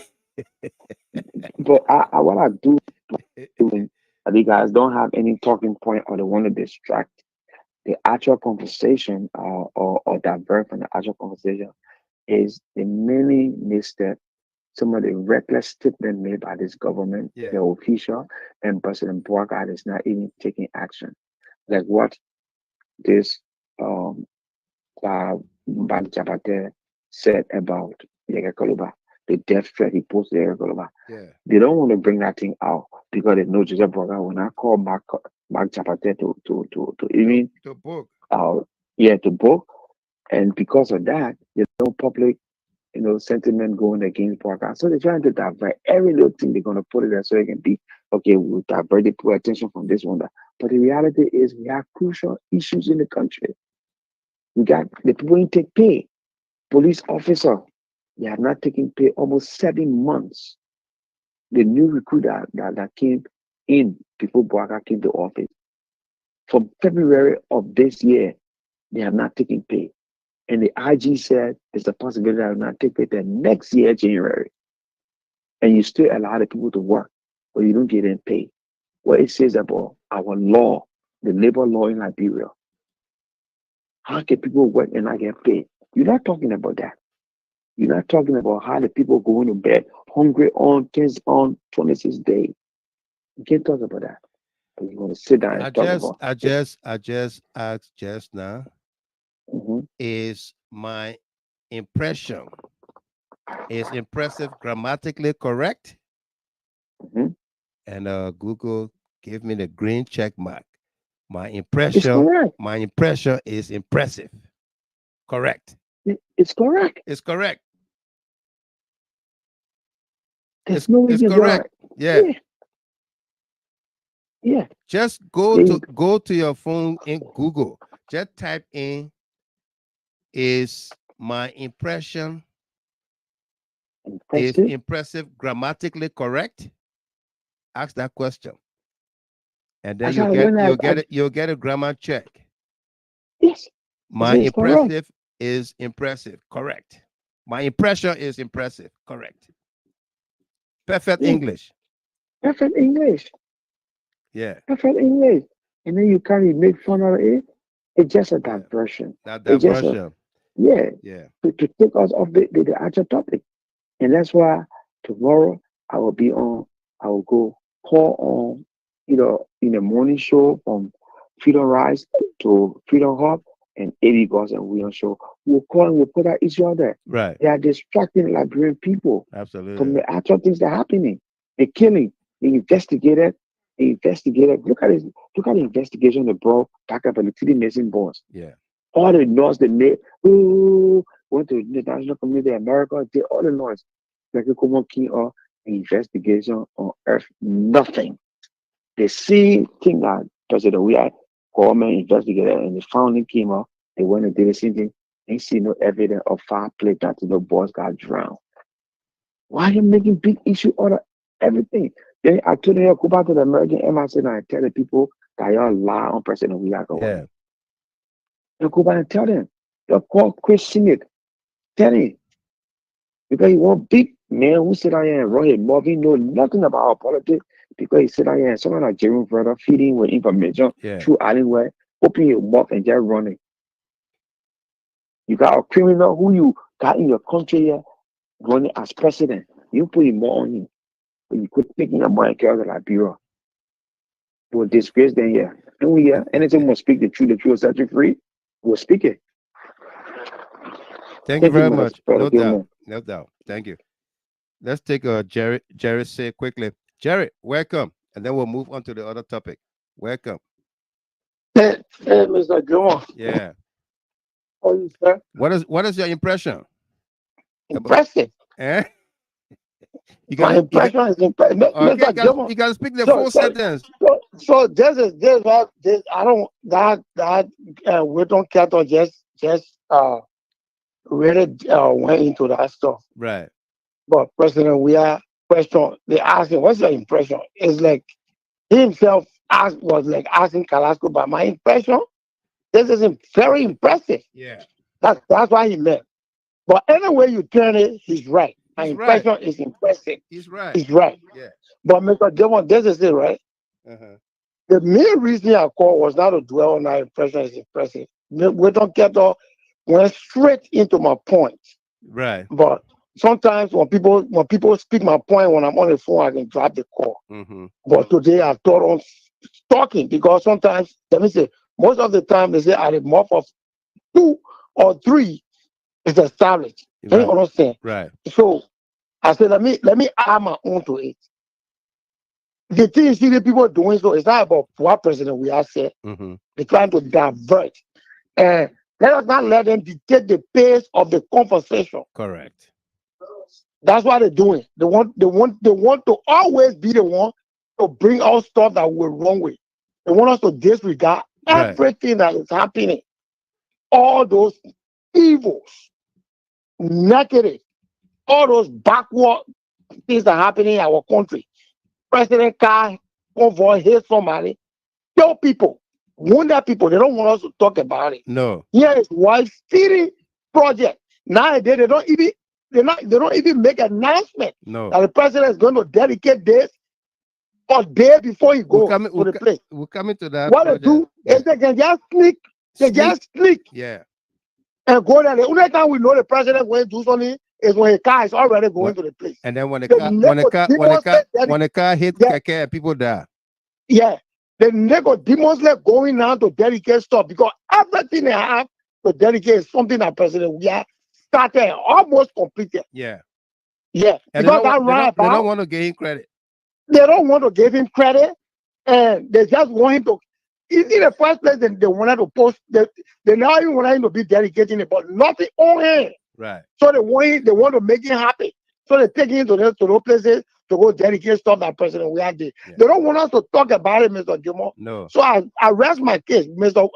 But I what I do doing that you guys don't have any talking point or they want to distract the actual conversation or divert from the actual conversation is the many misstep, some of the reckless statement made by this government, Yeah, the official, and President Boakai is not even taking action. Like what this um Bal Jabate said about Yega Koloba, the death threat he posted Yega Koloba. yeah. They don't want to bring that thing out because they know Joseph Boakai will not call Mark Jabate to even To book. uh yeah to book, and because of that, there's no public sentiment going against Parker. So they're trying to divert every little thing they're going to put it there so it can be, okay, we'll divert it, put attention from this one. That. But the reality is we have crucial issues in the country. We got the people who take pay. Police officer, they have not taken pay almost 7 months. The new recruit that came in before Parker came to office. From February of this year, they have not taken pay. And the IG said it's a possibility that will not take pay the next year, January. And you still allow the people to work, but you don't get them paid. What it says about our law, the labor law in Liberia, how can people work and not get paid? You're not talking about that. You're not talking about how the people going to bed hungry on 26 days. You can't talk about that. But you want to sit down and talk about it. I just asked just now, Hmm. is my impression is impressive grammatically correct? Hmm. And Google gave me the green check mark. It's correct. My impression is impressive. Correct. It's correct. It's correct. There's no It's reason why. correct. Yeah. Yeah, yeah. Just They go to your phone in Google. Just type in is my impression is impressive. impressive grammatically correct? Ask that question. And then As I when you'll get a grammar check. yes, I My say it's correct. impressive is impressive. Correct. My impression is impressive. Correct. Perfect Yeah, English. perfect English. Yeah. Perfect English. And then you can't make fun of it. It's just a Yeah. diversion. That It's just a, diversion. yeah, Yeah. to take us off the actual topic. And that's why tomorrow I will be on, I will go call on, in the morning show from Freedom Rise to Freedom Hub and 80 Girls and William show. We'll call and we'll put that issue out there. Right. They are distracting Liberian people from Absolutely. the actual things that are happening. The killing, the investigated. Look at the investigation they brought back up on the TD Mason boss. Yeah. All the noise they made, ooh, went to the National Community of America, did all the noise. Like a common key or investigation on earth, nothing. The same thing that President we had government investigated and they finally came out, they went and did the same thing. They see no evidence of foul play that the boss got drowned. Why are you making big issue out of everything? Then I told her go back to the American embassy and I tell the people that y'all lie on President we are Yeah. going. You go back and tell them. You call question it. Tell him. Because he want big man who sit down here and run his mouth. He know nothing about our politics because he sit down here and someone like Jerome brother feeding with information Yeah. through Islandware, open your mouth and just running. You got a criminal who you got in your country here running as president. You put him more on him. But you could take him more and carry the Liberia. You will disgrace them here. And we here, anything will speak the truth will set you free. We'll speak it. Thank you Thank you, very Mr. much. Brother No doubt. Gilmore. No doubt. Thank you. Let's take Jerry. Jerry, say quickly. Jerry, welcome, and then we'll move on to the other topic. Welcome. Hey, Mr. Gilmore. Yeah. How are you, sir? What is your impression about? Impressive. Eh? You My got you got. impression is impressive. Okay. Mr. Gilmore. You got to speak the So, full so, sentence. so this what this I don't we don't care to just really went into that stuff. Right. But President, we are question. They asked him, "What's your impression?" It's like he himself was like asking Kalasco. But my impression, this is very impressive. Yeah. That's why he left. But anyway you turn it, he's right. My He's right. impression is impressive. He's right. He's right. Yeah. But Mr. Demon, this is it, right? Uh-huh. The main reason I called was not to dwell on our impression is impressive. We don't get all went straight into my point. Right. But sometimes when people speak my point when I'm on the phone, I can drop the call. Mm-hmm. But today I thought on talking because sometimes let me say most of the time they say at the mouth of 2 or 3 is established. Can you Right. understand? Right. So I said let me add my own to it. The thing you see the people doing so it's not about what president we have said. Mm-hmm. They're trying to divert. And let us not let them dictate the pace of the conversation. Correct. That's what they're doing. They want to always be the one to bring out stuff that we're wrong with. They want us to disregard Right. everything that is happening. All those evils, negative, all those backward things that are happening in our country. President Carr convoy hit somebody, kill people, wound people. They don't want us to talk about it. No. Here is wife feeding project. Nowadays they don't even make an announcement No. that the president is going to dedicate this a day before he goes to the place. We're coming to that. What they project. do is they can just sneak, Yeah. and go there. The only time we know the president going to do something is when his car is already going to the place. And then when the They car never demonstrate that- when the car hit Yeah. Keke, people die. Yeah, the nego demonstrate going now to dedicate stuff because everything they have to dedicate is something that President we have started almost completed. Yeah. Yeah, And because that right they don't about want to give him credit. they don't want to give him credit, and they just want him to. In the first place, they wanted to post. They now even want him to be dedicating it, but nothing on him. Right. So they want to make him happy. So they take him to those places to go dedicate stuff that President we had did. Yeah. They don't want us to talk about it, Mr. Gilmore. No. So I rest my case, Mr.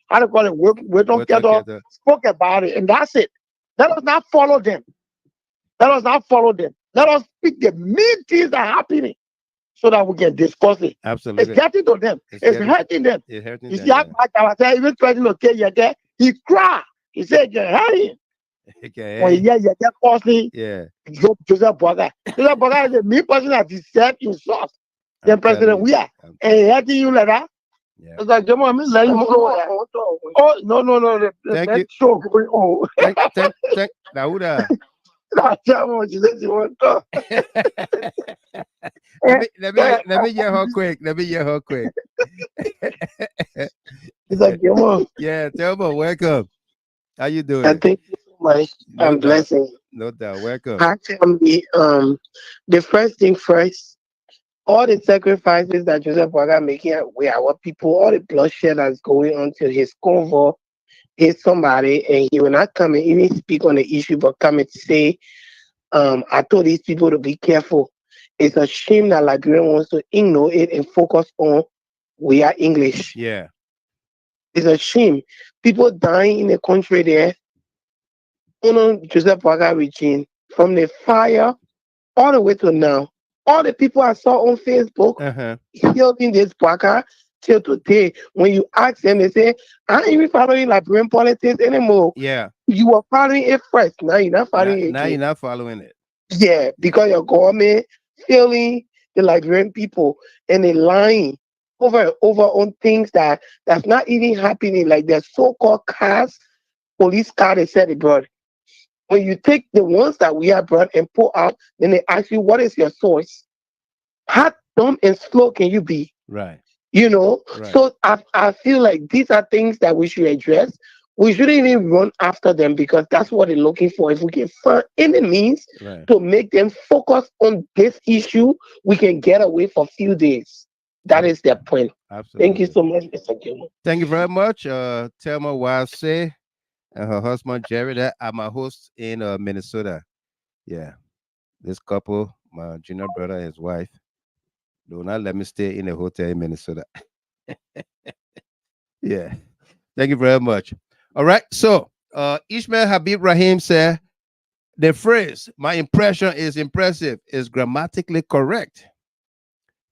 How to call it? We don't get off. Spoke about it, and that's it. Let us not follow them. Let us not follow them. Let us speak the main things that are happening, so that we can discuss it. Absolutely. It's getting to them. It's hurting them. It's hurting You them. see, I even trying to get you there. He cried. He said, "You're hurting." When Okay. you get costly, Yeah. Joseph Boga. Joseph Boga is the me person that is set himself. I'm The telling president you. we are. I'm And telling he had you like that. you. It's like, come on, me like, oh, no, Yeah. Thank let's you. show going on. Thank. Nauda. That's how much you let you want to. let Eh, me let me eh, let me get her quick. Let me get her quick. It's like, come on. Yeah, Thelma, welcome. How you I doing? thank you so much. No I'm doubt. blessing. No doubt. Welcome. Actually, the first thing first, all the sacrifices that Joseph Boga making with our people, all the bloodshed that's going on till his convo is somebody, and he will not come and even speak on the issue, but come and say, I told these people to be careful. It's a shame that Liberia wants to ignore it and focus on we are English. Yeah. It's a shame. People dying in the country there, under Joseph Boga regime, from the fire all the way to now. All the people I saw on Facebook Uh-huh. healing this Boga till today. When you ask them, they say, I ain't even following Liberian politics anymore. Yeah. You were following it first. Now you're not Now, following it now you're again. not following it. Yeah, Yeah. because your government failing the Liberian people and they lying over and over on things that's not even happening. Like the so-called cars, police car they said they brought. When you take the ones that we have brought and pull out, then they ask you, what is your source? How dumb and slow can you be? Right. You know, Right. so I feel like these are things that we should address. We shouldn't even run after them because that's what they're looking for. If we can find any means Right. to make them focus on this issue, we can get away for a few days. That Ab- is their point. Thank you Absolutely. so much, Mr. Gilmore. Thank you very much. Thelma Wase and her husband Jerry. That are my hosts in Minnesota. Yeah. This couple, my junior brother and his wife, do not let me stay in a hotel in Minnesota. Yeah. Thank you very much. All right. So Ishmael Habib Rahim said the phrase "my impression is impressive" is grammatically correct,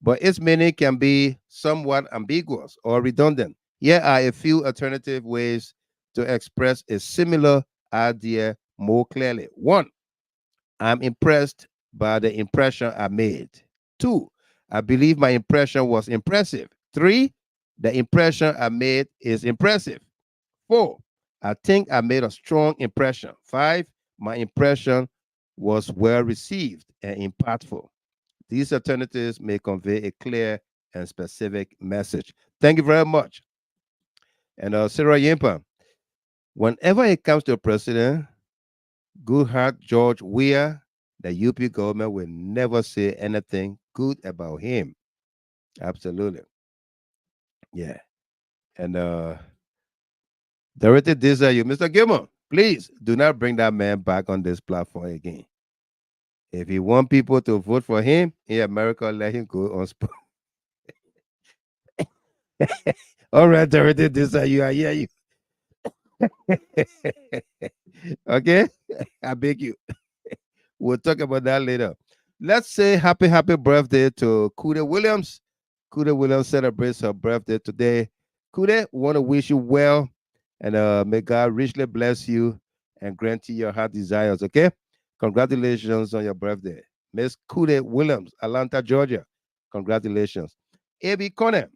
but its meaning can be somewhat ambiguous or redundant. Here are a few alternative ways to express a similar idea more clearly. One, I'm impressed by the impression I made. Two, I believe my impression was impressive. Three, the impression I made is impressive. Four, I think I made a strong impression. Five, my impression was well received and impactful. These alternatives may convey a clear and specific message. Thank you very much. And Sarah Yimpa, whenever it comes to a president, Goodhart George Weah, the UP government will never say anything good about him. Absolutely. Yeah. And directed this at you, Mr. Gilmore. Please do not bring that man back on this platform again. If you want people to vote for him in America, let him go on spot. All right, directed this at you. I hear you. Okay. I beg you. We'll talk about that later. Let's say happy birthday to Kuda Williams. Kuda Williams celebrates her birthday today. Kuda, want to wish you well and may God richly bless you and grant you your heart desires. Okay, congratulations on your birthday, Miss Kuda Williams, Atlanta, Georgia. Congratulations, AB Conan,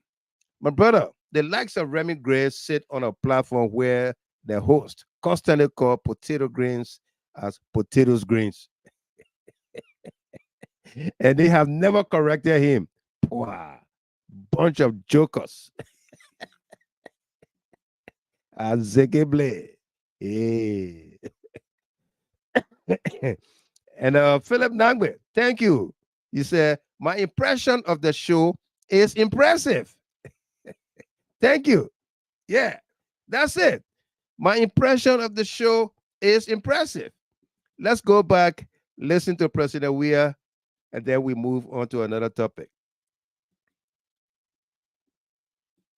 my brother. The likes of Remy Gray sit on a platform where the host constantly call potato greens as potatoes greens, and they have never corrected him. Wow, bunch of jokers. Azegeble. Hey. And Philip Nangbe, thank you. You said, my impression of the show is impressive. Thank you. Yeah, that's it. My impression of the show is impressive. Let's go back, listen to President Weah, and then we move on to another topic.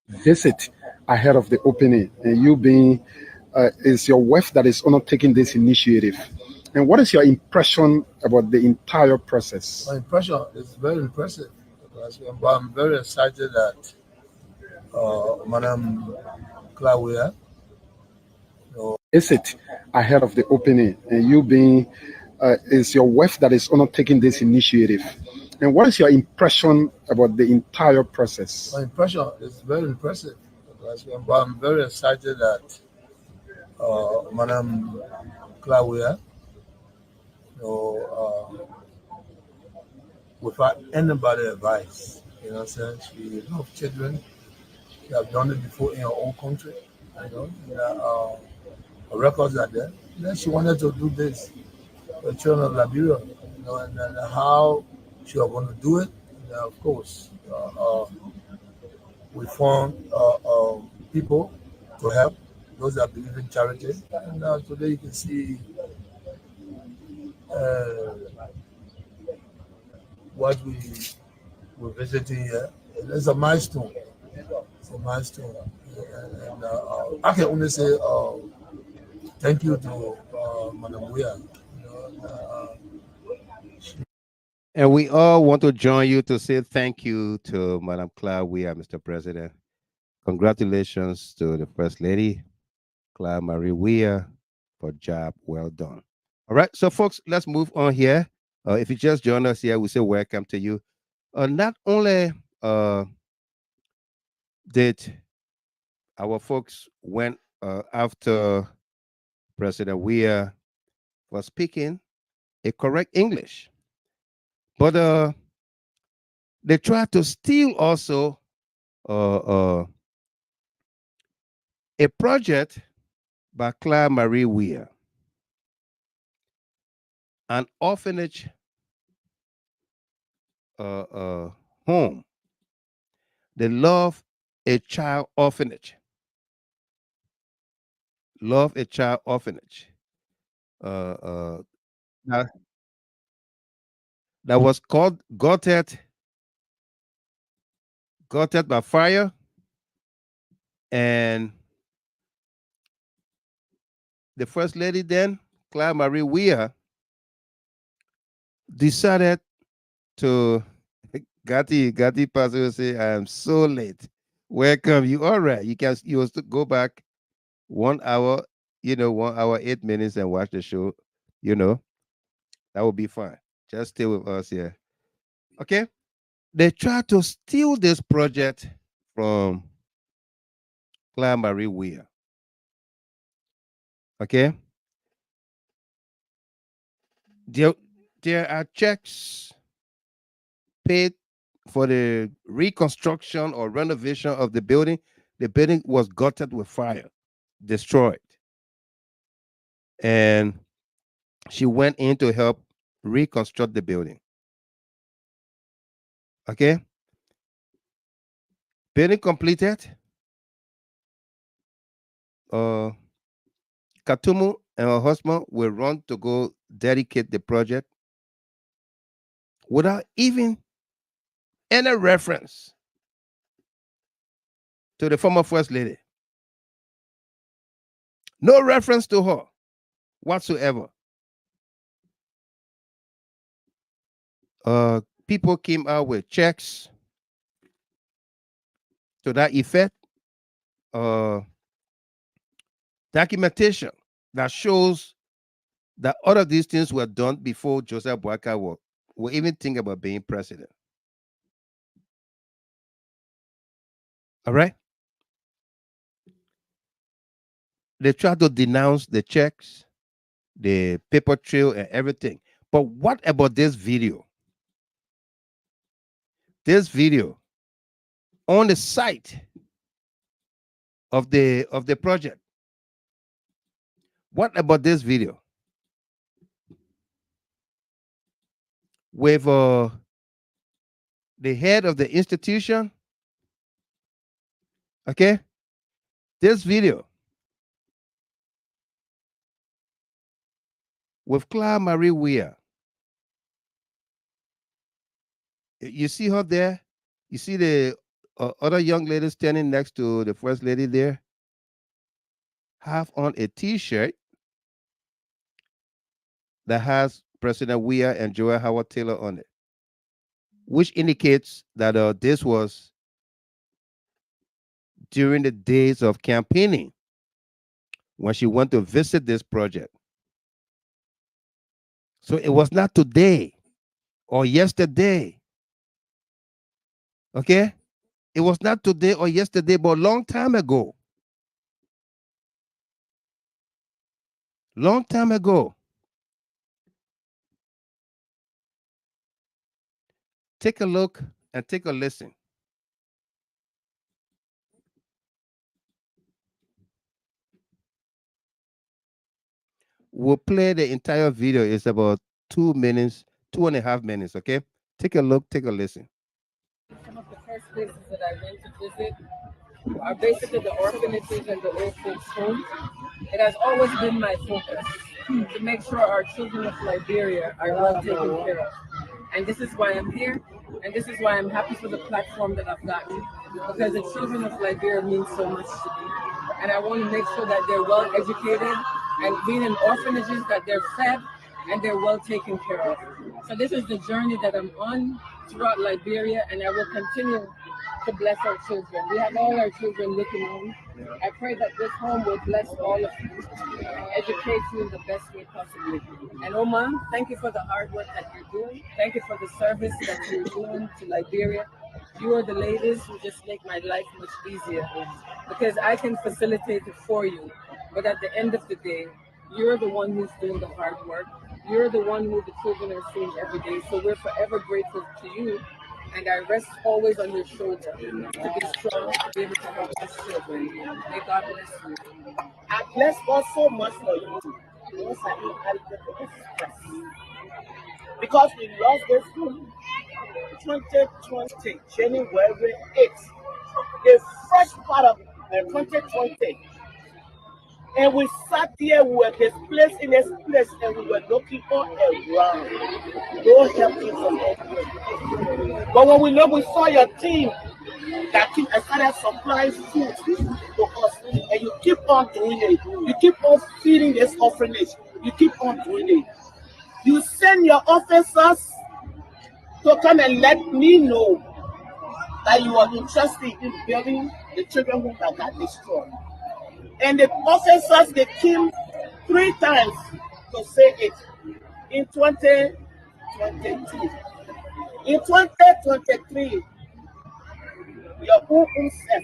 Visit ahead of the opening, and you being is your wife that is undertaking this initiative. And what is your impression about the entire process? My impression is very impressive because I'm very excited that Madam Claudia So Is it ahead of the opening, and you being is your wife that is undertaking this initiative, and what is your impression about the entire my process? impression is very impressive because I'm very excited that Madam Claudia, you know, without anybody advice, you know what I'm saying? She loves children. She have done it before in her own country, you know. Her records are there. Then she wanted to do this for the children of Liberia, you know, and then how she was going to do it. And of course, we found people to help those that believe in charity. And today you can see uh, what we're visiting here. It's a milestone. It's a milestone. And I can only say thank you to Madam Weah. You know, And we all want to join you to say thank you to Madam Cloud. We are Mr. President. Congratulations to the First Lady, Cloud Marie Weir, for job well done. All right, so folks, let's move on here. If you just joined us here, we say welcome to you. Not only did our folks went after President Weir for speaking a correct English, but they tried to steal also uh, uh, a project by Claire Marie Weir, an orphanage home. They love a child orphanage. Love a child orphanage. Uh, uh, that, that was called got by fire, and the first lady then, Claire Marie Weir, decided to Gatti Pastor say, I am so late. Welcome. You all right. You will still go back 1 hour, 1 hour, 8 minutes and watch the show. You know, that will be fine. Just stay with us here. Okay. They tried to steal this project from Claire Marie Weir. Okay. There, there are checks paid for the reconstruction or renovation of the building. The building was gutted with fire, destroyed. And she went in to help reconstruct the building. Okay. Building completed. Uh, Katumu and her husband will run to go dedicate the project without even any reference to the former first lady. No reference to her whatsoever. People came out with checks to that effect. Uh, Documentation that shows that all of these things were done before Joseph Boakai were even thinking about being president. All right. They tried to denounce the checks, the paper trail, and everything. But what about this video? This video on the site of the project. What about this video with the head of the institution? Okay, this video with Claire Marie Weir. You see her there. You see the other young lady standing next to the first lady there. Have on a T-shirt that has President Weir and Joel Howard Taylor on it, which indicates that this was during the days of campaigning when she went to visit this project. So it was not today or yesterday. Okay? It was not today or yesterday, but a long time ago. Long time ago. Take a look and take a listen. We'll play the entire video. It's about 2 minutes, 2.5 minutes. Okay? Take a look, take a listen. Some of the first places that I went to visit are basically the orphanages and the old folks' homes. It has always been my focus to make sure our children of Liberia are well taken care of. And this is why I'm here, and this is why I'm happy for the platform that I've gotten, because the children of Liberia mean so much to me. And I want to make sure that they're well educated and being in orphanages, that they're fed and they're well taken care of. So this is the journey that I'm on throughout Liberia, and I will continue to bless our children. We have all our children looking on. I pray that this home will bless all of you and educate you in the best way possible. And Oma, thank you for the hard work that you're doing. Thank you for the service that you're doing to Liberia. You are the ladies who just make my life much easier because I can facilitate it for you. But at the end of the day, you're the one who's doing the hard work. You're the one who the children are seeing every day. So we're forever grateful to you. And I rest always on your shoulder to be strong, to be able to help these children. May God bless you. I bless God so much for you. Because I inherited this stress. Because we lost this room 2020, January 8th. The first part of 2020. And we sat here, we were displaced in this place, and we were looking all around. No helping from anywhere. But when we saw your team, that keep started supplying food to us, and you keep on doing it. You keep on feeding this orphanage. You keep on doing it. You send your officers to come and let me know that you are interested in building the children home that got destroyed. And the officers, they came 3 times to say it in 2022. In 2023, your own self,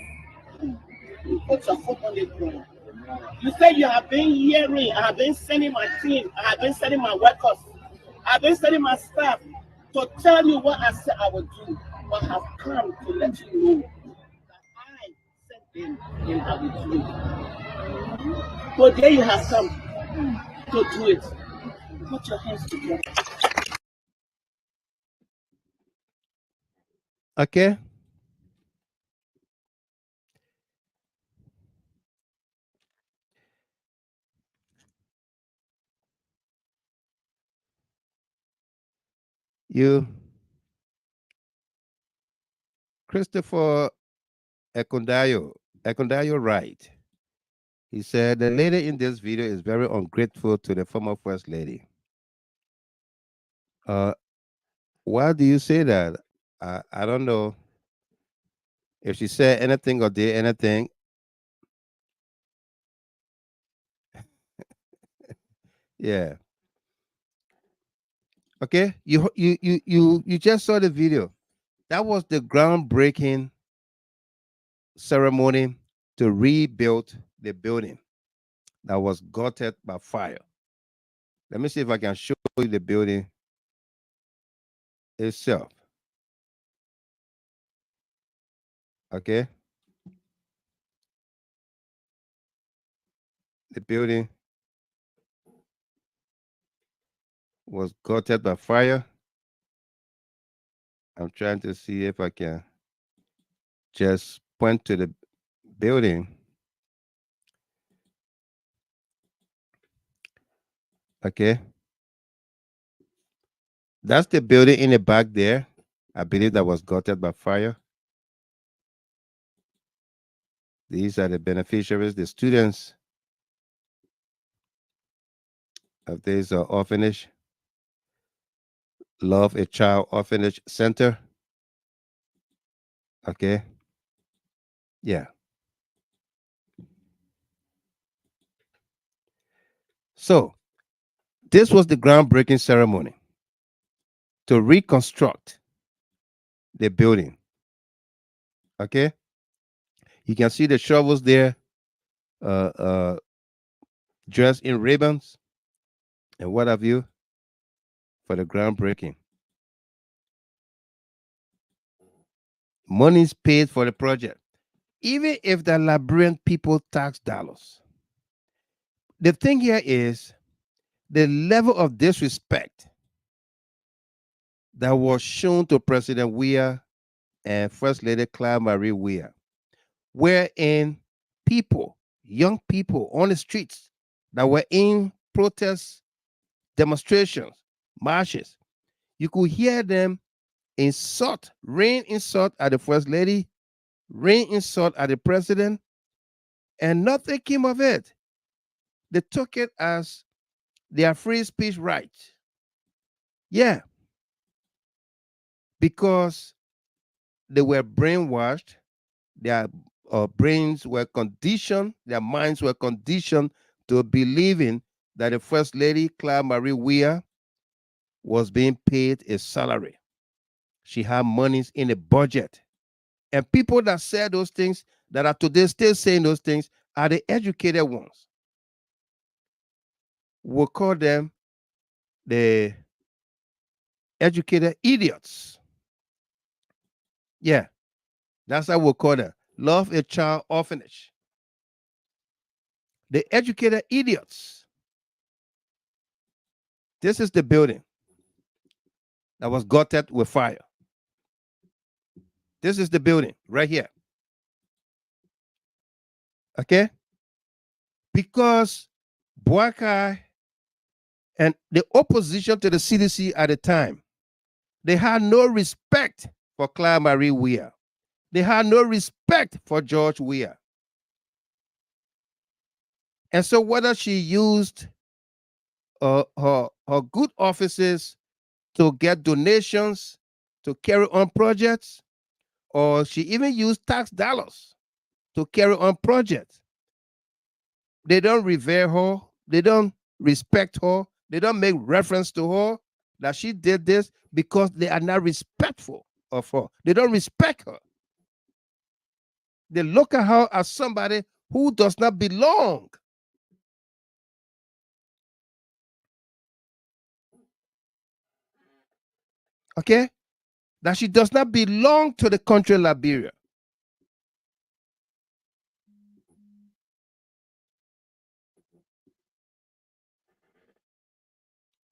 you put your foot on the ground. You say you have been hearing, I have been sending my team, I have been sending my workers, I have been sending my staff to tell you what I said I would do, but I have come to let you know that I said them and I will do it. But there you have come to do it. Put your hands together. Okay? You, Christopher Ekundayo right. He said the lady in this video is very ungrateful to the former first lady. Uh, why do you say that? I don't know if she said anything or did anything. Yeah. Okay. You just saw the video. That was the groundbreaking ceremony to rebuild the building that was gutted by fire. Let me see if I can show you the building itself. Okay. The building was gutted by fire. I'm trying to see if I can just point to the building. Okay. That's the building in the back there. I believe that was gutted by fire. These are the beneficiaries, the students of this orphanage, Love a Child Orphanage Center. Okay. Yeah. So this was the groundbreaking ceremony to reconstruct the building. Okay, you can see the shovels there, uh, uh, dressed in ribbons and what have you for the groundbreaking. Monies paid for the project, even if the Liberian people tax dollars. The thing here is the level of disrespect that was shown to President Weah and First Lady Claire Marie Weah, wherein people, young people on the streets that were in protests, demonstrations, marches, you could hear them insult, rain insult at the First Lady, rain insult at the President, and nothing came of it. They took it as their free speech right. Yeah, because they were brainwashed, their brains were conditioned, their minds were conditioned to believing that the First Lady, Claire Marie Weah, was being paid a salary. She had monies in a budget. And people that say those things, that are today still saying those things, are the educated ones. We'll call them the educated idiots. Yeah, that's how we'll call them. Love a Child Orphanage. The educated idiots. This is the building that was gutted with fire. This is the building right here. Okay? Because Boakai and the opposition to the CDC at the time, they had no respect for Claire Marie Weah. They had no respect for George Weah. And so whether she used her good offices to get donations to carry on projects, or she even used tax dollars to carry on projects, they don't revere her, they don't respect her, they don't make reference to her that she did this because they are not respectful of her. They don't respect her. They look at her as somebody who does not belong. Okay? That she does not belong to the country Liberia.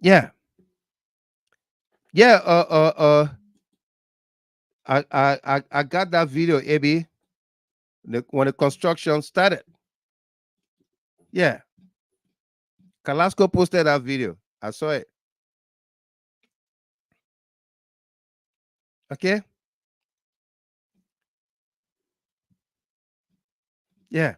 Yeah. Yeah, I got that video, AB, when the construction started. Yeah. Kalasco posted that video. I saw it. Okay? Yeah.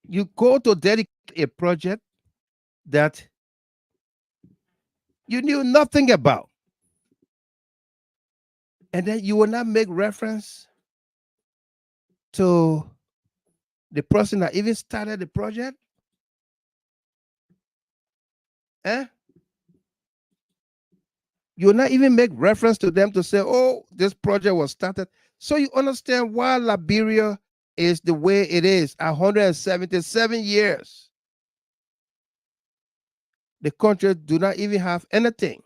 You go to dedicate a project that you knew nothing about, and then you will not make reference to the person that even started the project. Eh? You will not even make reference to them to say, oh, this project was started. So you understand why Liberia is the way it is. 177 years. The country do not even have anything.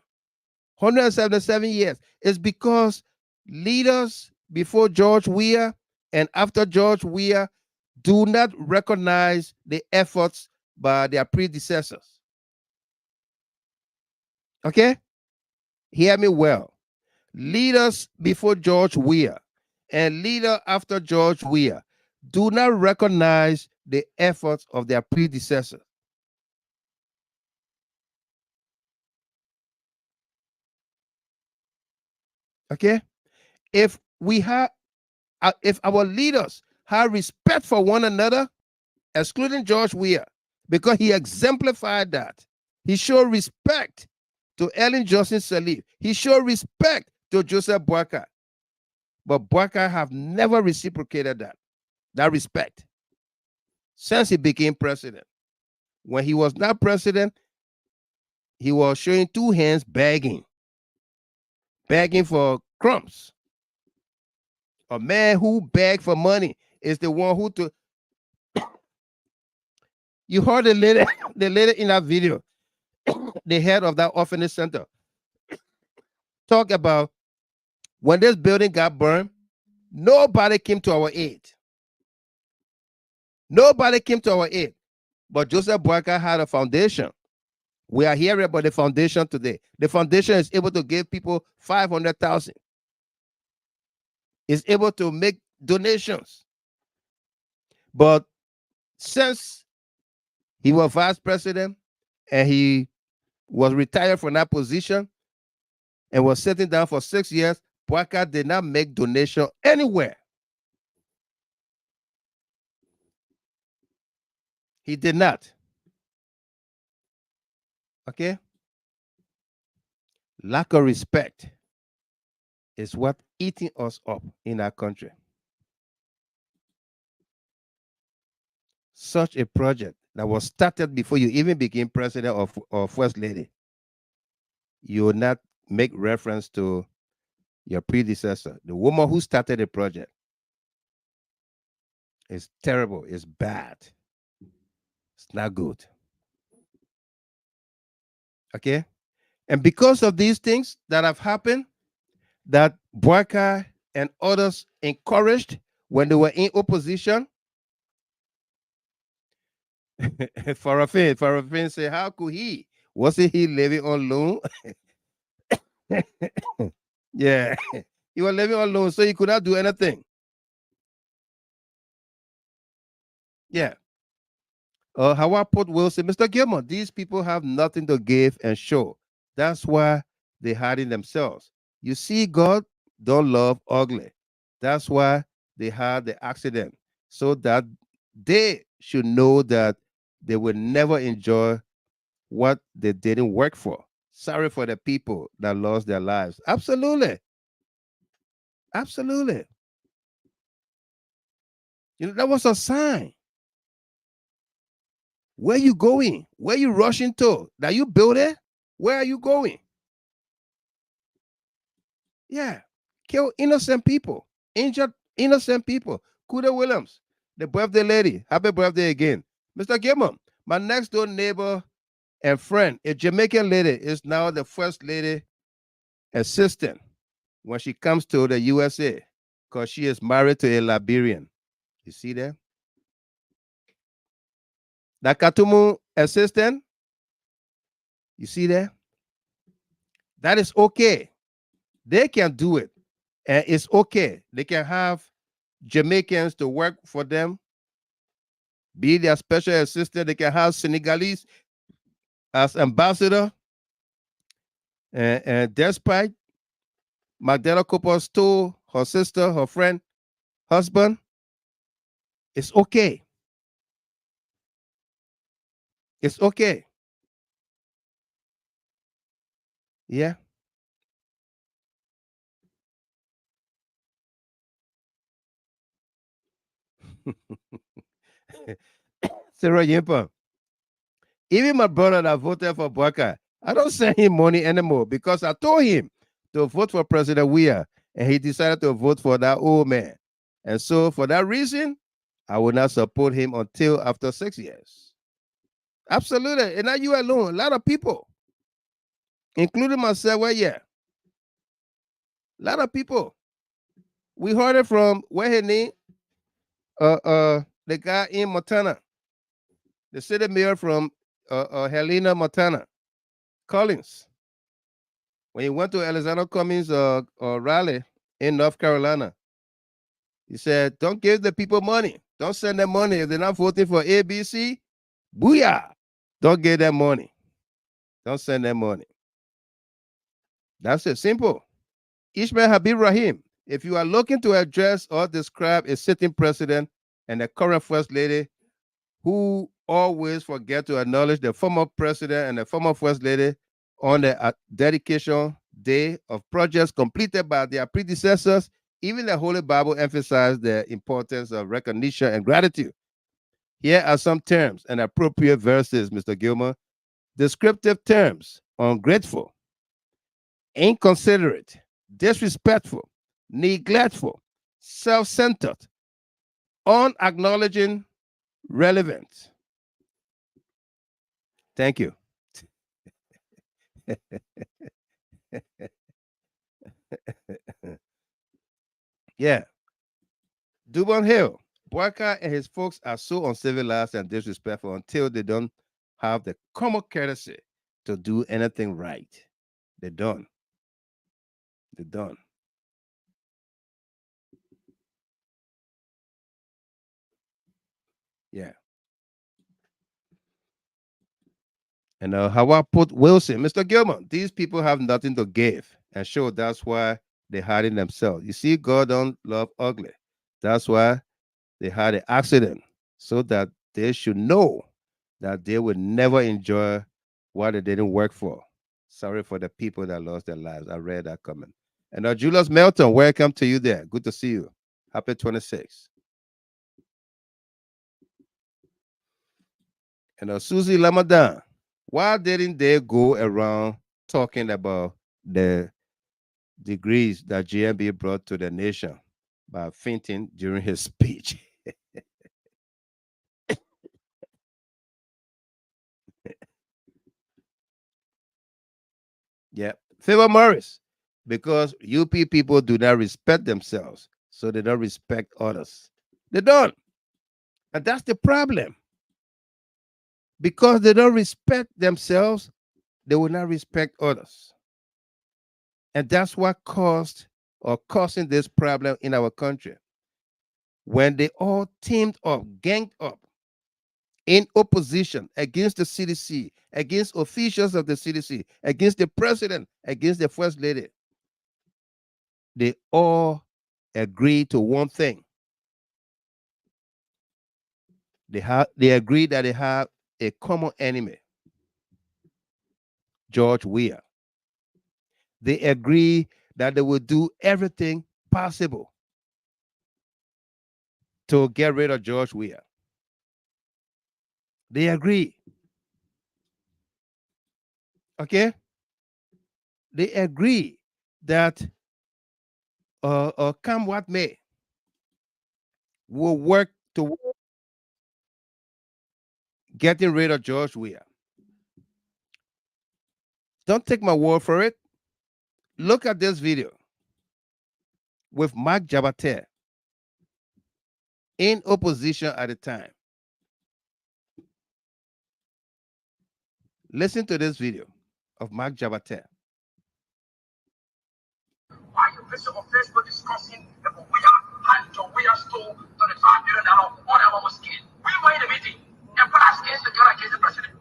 177 years. It's because leaders before George Weah and after George Weah do not recognize the efforts by their predecessors. Okay? Hear me well. Leaders before George Weah and leader after George Weah do not recognize the efforts of their predecessors. Okay? If we have if our leaders have respect for one another, excluding George Weah, because he exemplified that. He showed respect to Ellen Johnson Sirleaf. He showed respect to Joseph Boakai. But Bouakai have never reciprocated that respect since he became president. When he was not president, he was showing two hands begging for crumbs. A man who begged for money is the one who to. You heard the lady, the lady in that video, the head of that orphanage center, talk about when this building got burned, nobody came to our aid. Nobody came to our aid. But Joseph Boyka had a foundation. We are hearing about the foundation today. The foundation is able to give people 500,000. Is able to make donations. But since he was vice president and he was retired from that position and was sitting down for 6 years, Boyka did not make donation anywhere. He did not. Okay? Lack of respect is what eating us up in our country. Such a project that was started before you even became president or first lady, you will not make reference to your predecessor, the woman who started the project. It's terrible. It's bad. It's not good. Okay? And because of these things that have happened, that Boyka and others encouraged when they were in opposition, Farafin said, how could he? Wasn't he living on loan? Yeah, he was living on loan, so he could not do anything. Yeah. Howard Port will say, Mr. Gilmore, these people have nothing to give and show. That's why they're hiding themselves. You see, God don't love ugly. That's why they had the accident, so that they should know that they will never enjoy what they didn't work for. Sorry for the people that lost their lives. Absolutely. Absolutely. You know, that was a sign. Where you going? Where you rushing to? That you build it? Where are you going? Yeah. Kill innocent people. Injured innocent people. Kuda Williams, the birthday lady. Happy birthday again. Mr. Gilman, my next door neighbor and friend, a Jamaican lady, is now the first lady assistant when she comes to the USA because she is married to a Liberian. You see that? The Katumu assistant, you see that? That is okay. They can do it. And it's okay. They can have Jamaicans to work for them, be their special assistant. They can have Senegalese as ambassador. And despite Magdalena Cooper stole her sister, her friend, husband, it's okay. It's okay. Yeah. Sarah Yimpa. Even my brother that voted for Boyka, I don't send him money anymore because I told him to vote for President Weah and he decided to vote for that old man. And so for that reason, I will not support him until after 6 years. Absolutely. And not you alone. A lot of people, including myself, well, yeah. A lot of people. We heard it from where his name, the guy in Montana, the city mayor from Helena, Montana, Collins. When he went to Alexander Cummings' rally in North Carolina, he said, don't give the people money. Don't send them money. If they're not voting for ABC, booyah. Don't give them money. Don't send them money. That's it. Simple. Ishmael Habib Rahim, if you are looking to address or describe a sitting president and the current first lady who always forget to acknowledge the former president and the former first lady on the dedication day of projects completed by their predecessors, Even the Holy Bible emphasizes the importance of recognition and gratitude. Here are some terms and appropriate verses, Mr. Gilmer. Descriptive terms: ungrateful, inconsiderate, disrespectful, neglectful, self centered, unacknowledging, relevant. Thank you. Yeah. Dubon Hill. Boyka and his folks are so uncivilized and disrespectful until they don't have the common courtesy to do anything right. They're done. They're done. Yeah. And how I put Wilson, Mr. Gilman, these people have nothing to give. And sure, that's why they're hiding themselves. You see, God don't love ugly. That's why they had an accident, so that they should know that they would never enjoy what they didn't work for. Sorry for the people that lost their lives. I read that comment. And Julius Melton, welcome to you there. Good to see you. Happy 26. And Susie Lamadan, why didn't they go around talking about the degrees that GMB brought to the nation by fainting during his speech? Yeah. Favor Morris, because UP people do not respect themselves, so they don't respect others. They don't. And that's the problem. Because they don't respect themselves, they will not respect others. And that's what caused or causing this problem in our country. When they all teamed up, ganged up in opposition against the CDC, against officials of the CDC, against the president, against the first lady, they all agreed to one thing. They agreed that they have a common enemy, George Weah. They agree that they will do everything possible to get rid of George Weah. They agree. Okay? They agree that come what may, will work to getting rid of George Weah. Don't take my word for it. Look at this video with Mark Jabate in opposition at the time. Listen to this video of Mark Jabate. Why you visit on Facebook discussing the Weah and John Weah stole $25 million on our skin? We were in a meeting and put our skins together against the president.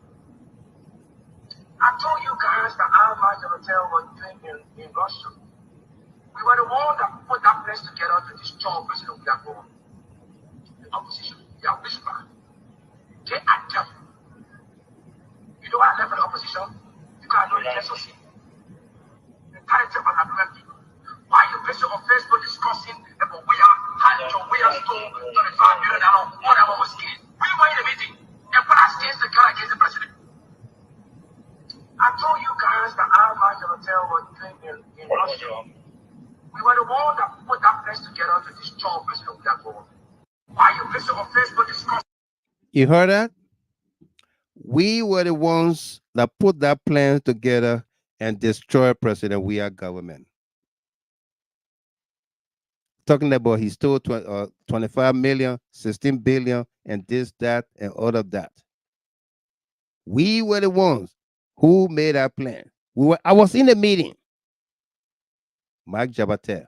I told you guys that our March Hotel was doing in Russia. We were the one that put that place together to destroy President Weah. The opposition, they are whisper. They are devil. You know why I left for the opposition? Because I know the SOC. The character of an people. Why you visit on Facebook discussing about Weah and John Weah stole $25 million on our skin? We were in a meeting and put our skins together against the president. I told you guys that our March Hotel was doing in Russia. We were the one that put that place together to destroy President Weah. Why you visit on Facebook discussing? You heard that? We were the ones that put that plan together and destroy President Weah government. Talking about he stole 25 million, 16 billion, and this, that, and all of that. We were the ones who made our plan. I was in the meeting. Mike Jabate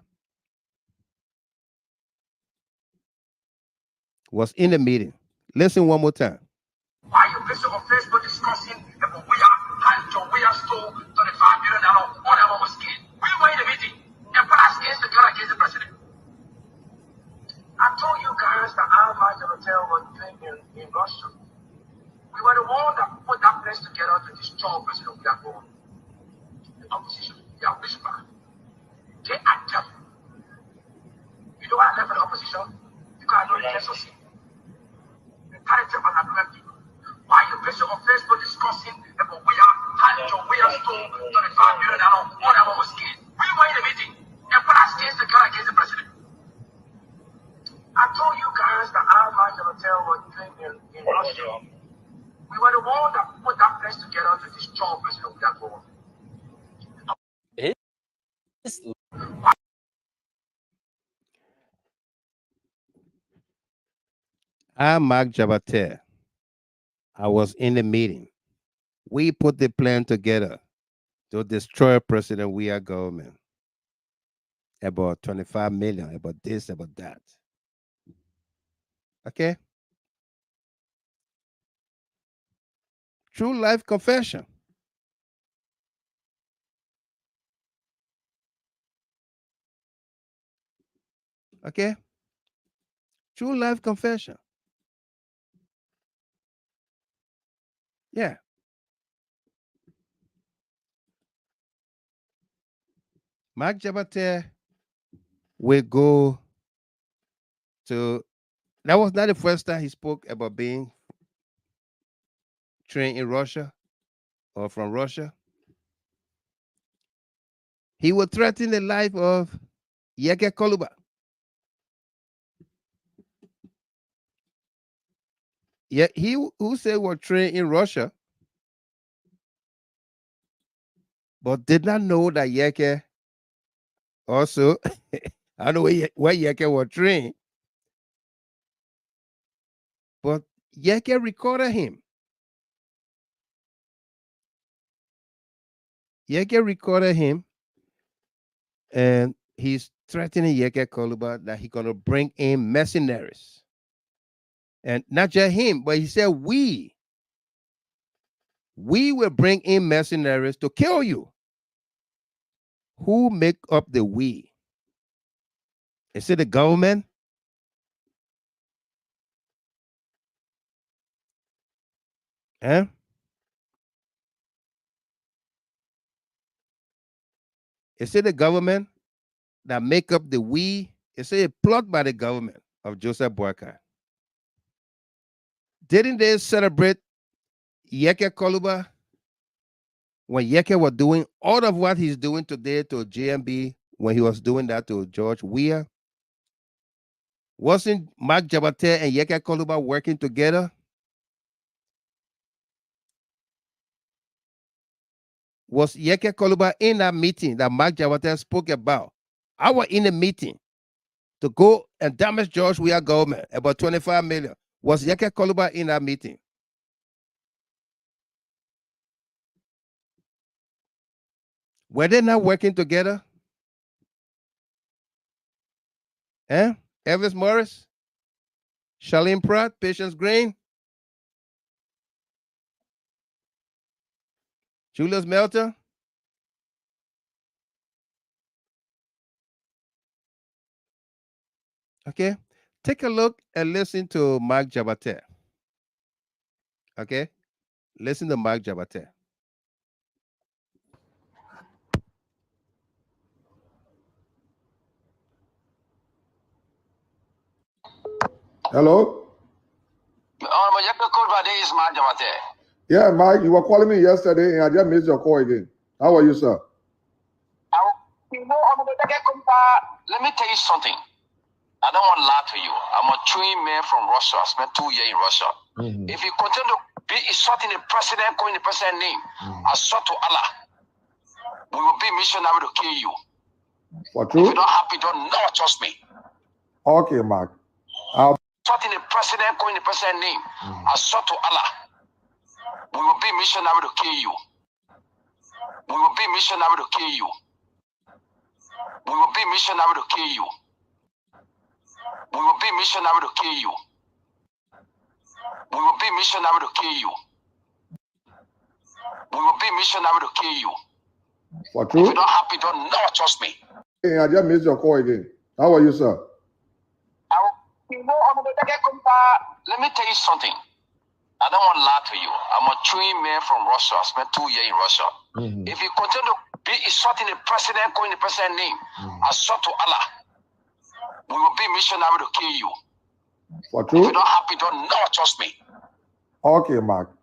was in the meeting. Listen one more time. Why you visit on Facebook discussing about Weah and John Weah stole $25 million on our skin? We were in a meeting and put our skins together against the president. I told you guys that our March Hotel was doing in Russia. We were the one that put that place together to destroy President Weah. The opposition, they are whisper. They are devil. SOC. Encourage unemployment people. Why you busy on Facebook discussing about we are handling, we are stole 25 million on our skin? We were in a meeting and put us against the car against the president. I told you guys that our match of hotel was doing in Russia. We were the one that put that place together to destroy President Uyagor. Mark Jabate. I was in the meeting. We put the plan together to destroy President Weah government. About 25 million, about this, about that. Okay? True life confession. Okay? True life confession. Yeah. Mark Jabate will go to, that was not the first time he spoke about being trained in Russia or from Russia. He would threaten the life of Yeke Koluba. Yeah, he who said was trained in Russia, but did not know that Yeke also, I don't know where Yeke was trained, but Yeke recorded him. Yeke recorded him, and he's threatening Yeke Koluba that he's going to bring in mercenaries. And not just him, but he said, we will bring in mercenaries to kill you. Who make up the we? Is it the government? Huh? Is it the government that make up the we? Is it a plot by the government of Joseph Boakai? Didn't they celebrate Yeke Koluba when Yeke was doing all of what he's doing today to JMB when he was doing that to George Weah? Wasn't Mark Jabate and Yeke Koluba working together? Was Yeke Koluba in that meeting that Mark Jabate spoke about? I was in the meeting to go and damage George Weah government about 25 million. Was Yeke Koluba in that meeting? Were they not working together? Eh? Elvis Morris? Charlene Pratt? Patience Green? Julius Melton? Okay. Take a look and listen to Mark Jabate. Okay. Listen to Mark Jabate. Hello? Yeah, Mike, you were calling me yesterday and I just missed your call again. How are you, sir? Let me tell you something. I don't want to lie to you. I'm a trained man from Russia. I spent 2 years in Russia. If you continue to be insulting the president, calling the president's name, I swear to Allah, we will be missionary to kill you. For true? If you're not happy, don't never trust me. Okay, Mark. Insulting the president, calling the president's name, I swear to Allah, we will be missionary to kill you. We will be missionary to kill you. We will be missionary to kill you. We will be missionary to kill you. We will be missionary to kill you. We will be missionary to kill you. For true? If you're not happy, don't never trust me. Hey, I just missed your call again. How are you, sir? Let me tell you something. I don't want to lie to you. I'm a trained man from Russia. I spent 2 years in Russia. If you continue to be insulting the president, calling the president's name, I swear to Allah, we will be missionary to kill you. For If true? you're not happy, don't never trust me. Okay, Mark.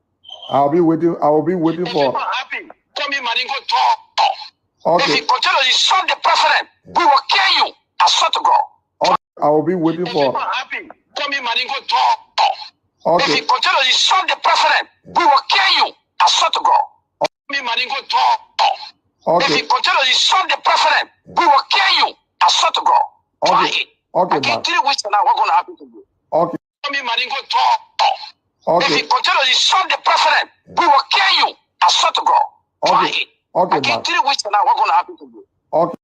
I'll be waiting. I will be waiting If you're for. not happy, tell me, Maningo, talk. If Okay. you continue to insult the president, we will kill you. I swear to God. Okay. I will be waiting If you're for. not happy, tell me, Maningo, talk. If Okay. you continue to insult the president, we will kill you. I swear to God. Tell me, Maningo, talk. If Okay. you continue to insult the president, we will kill you. I swear to God. Try Okay. it. Okay, I Mark. give 3 weeks now. What's going to happen to you? Okay. Tell me, Maningo, talk. If Okay. you continue to insult the president, we will kill you. I swear to God. Try Okay. it. Okay, I give Mark. 3 weeks now. What's going to happen to you? Okay.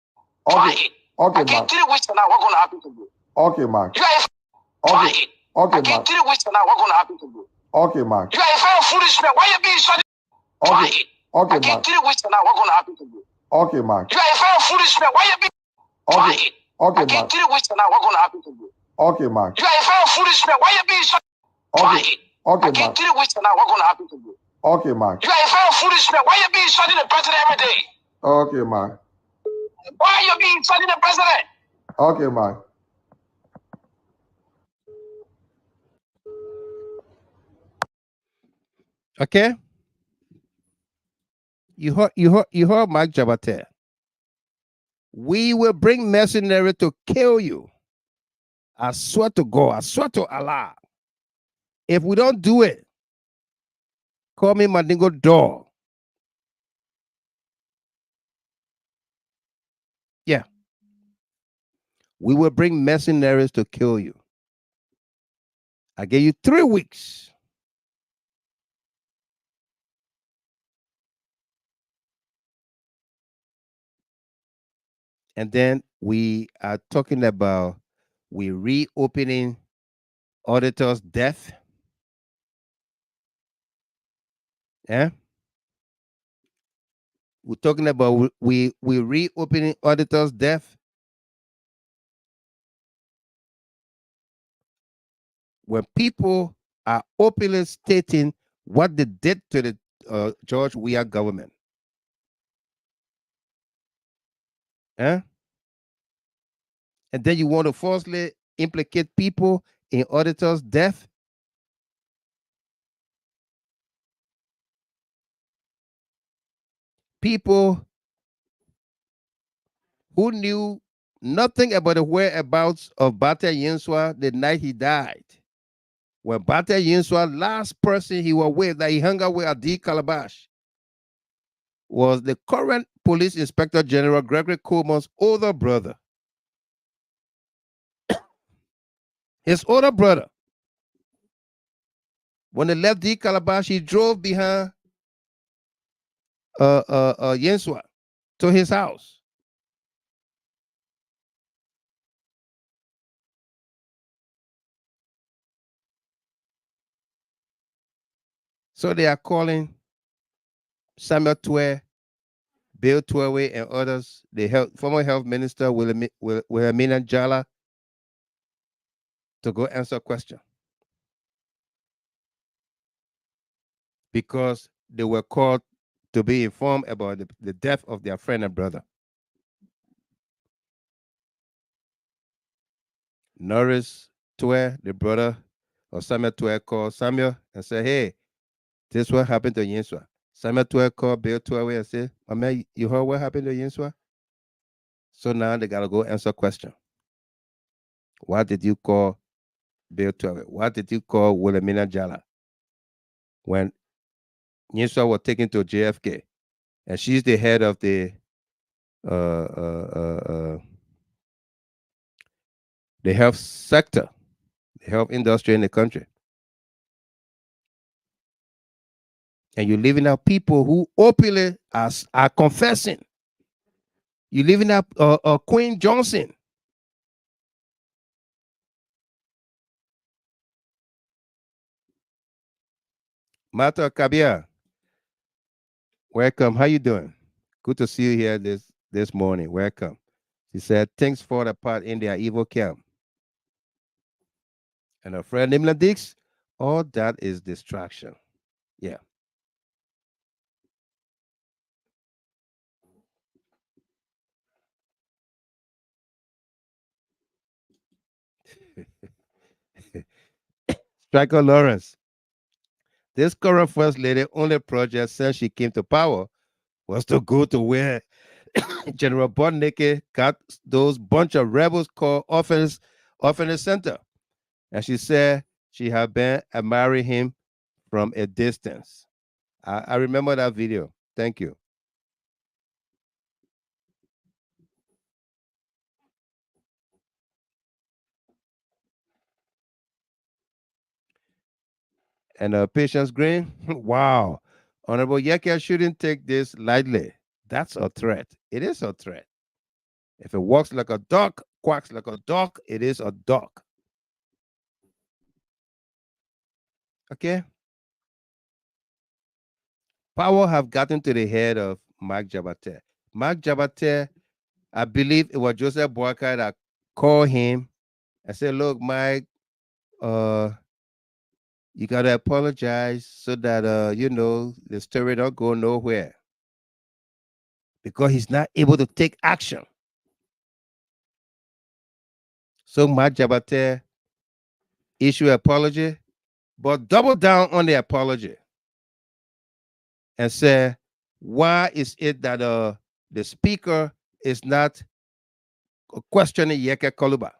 Try Okay. it. Okay, I give Mark. 3 weeks now. What's going to happen to you? Okay, Mark. You are try Okay. it. Okay, I give Mark. 3 weeks now. What's going to happen to you? Okay, Mark. You are a very foolish man. Why are you being so? Try Okay. it. Okay, I give Mark. 3 weeks now. What's going to happen to you? Okay, Mark. You are a very foolish man. Why are you being? Try Okay. it. Okay, I give Mark. 3 weeks now. What's going to happen to you? Okay, Mark. You are a very foolish man. Why are you being so? Try Okay. it. Okay, I give Mark. 3 weeks now. What's going to happen to you? Okay, Mark. You are a very foolish man. Why are you being insulting the president every day? Okay, Mark. Why are you being insulting the president? Okay, Mark. Okay? You heard Mike Jabate. We will bring mercenary to kill you. I swear to God, I swear to Allah. If we don't do it, call me Mandingo Dog. Yeah. We will bring mercenaries to kill you. I gave you 3 weeks. And then we are talking about we reopening auditor's death. Yeah. We're talking about we reopening auditor's death. When people are openly stating what they did to the George Weah government. Eh? And then you want to falsely implicate people in auditors' death. People who knew nothing about the whereabouts of Bata Yenswa the night he died. When Bata Yenswa, last person he was with, that he hung out with Adi Calabash, was the current police inspector general Gregory Coleman's older brother. His older brother. When they left D Calabash, he drove behind Yenswa to his house. So they are calling Samuel Twe, Bill Twelway, and others, the former health minister Wilhelmina Jala, to go answer a question because they were called to be informed about the death of their friend and brother. Norris Twe, the brother of Samuel Twe, called Samuel and said, "Hey, this what happened to Yenswa." Samuel Twe called Bill Twelway and said, "My man, you heard what happened to Yenswa?" So now they gotta go answer a question. Why did you call Bill Twelway? Why did you call Wilhelmina Jala when Yenswa was taken to JFK? And she's the head of uh, the health sector, the health industry in the country. And you're leaving out people who openly are confessing. You're leaving out Queen Johnson. Martha Kabia, welcome. How you doing? Good to see you here this morning. Welcome. She said, thanks for the part in their evil camp. And her friend Nimla Dix, all that is distraction. Yeah. Striker Lawrence. This current first lady only project since she came to power was to go to where General Bodnicki got those bunch of rebels called Orphanage Center. And she said she had been admiring him from a distance. I remember that video. Thank you. And Patience Green, wow. Honorable Yeke shouldn't take this lightly. That's a threat. It is a threat. If it walks like a duck, quacks like a duck, it is a duck. Okay? Power have gotten to the head of Mark Jabate. Mark Jabate, I believe it was Joseph Boakai that called him and said, look, Mike, uh, you gotta apologize so that the story don't go nowhere. Because he's not able to take action. So Mark Jabate issue apology, but double down on the apology and say, why is it that the speaker is not questioning Yeke Koluba?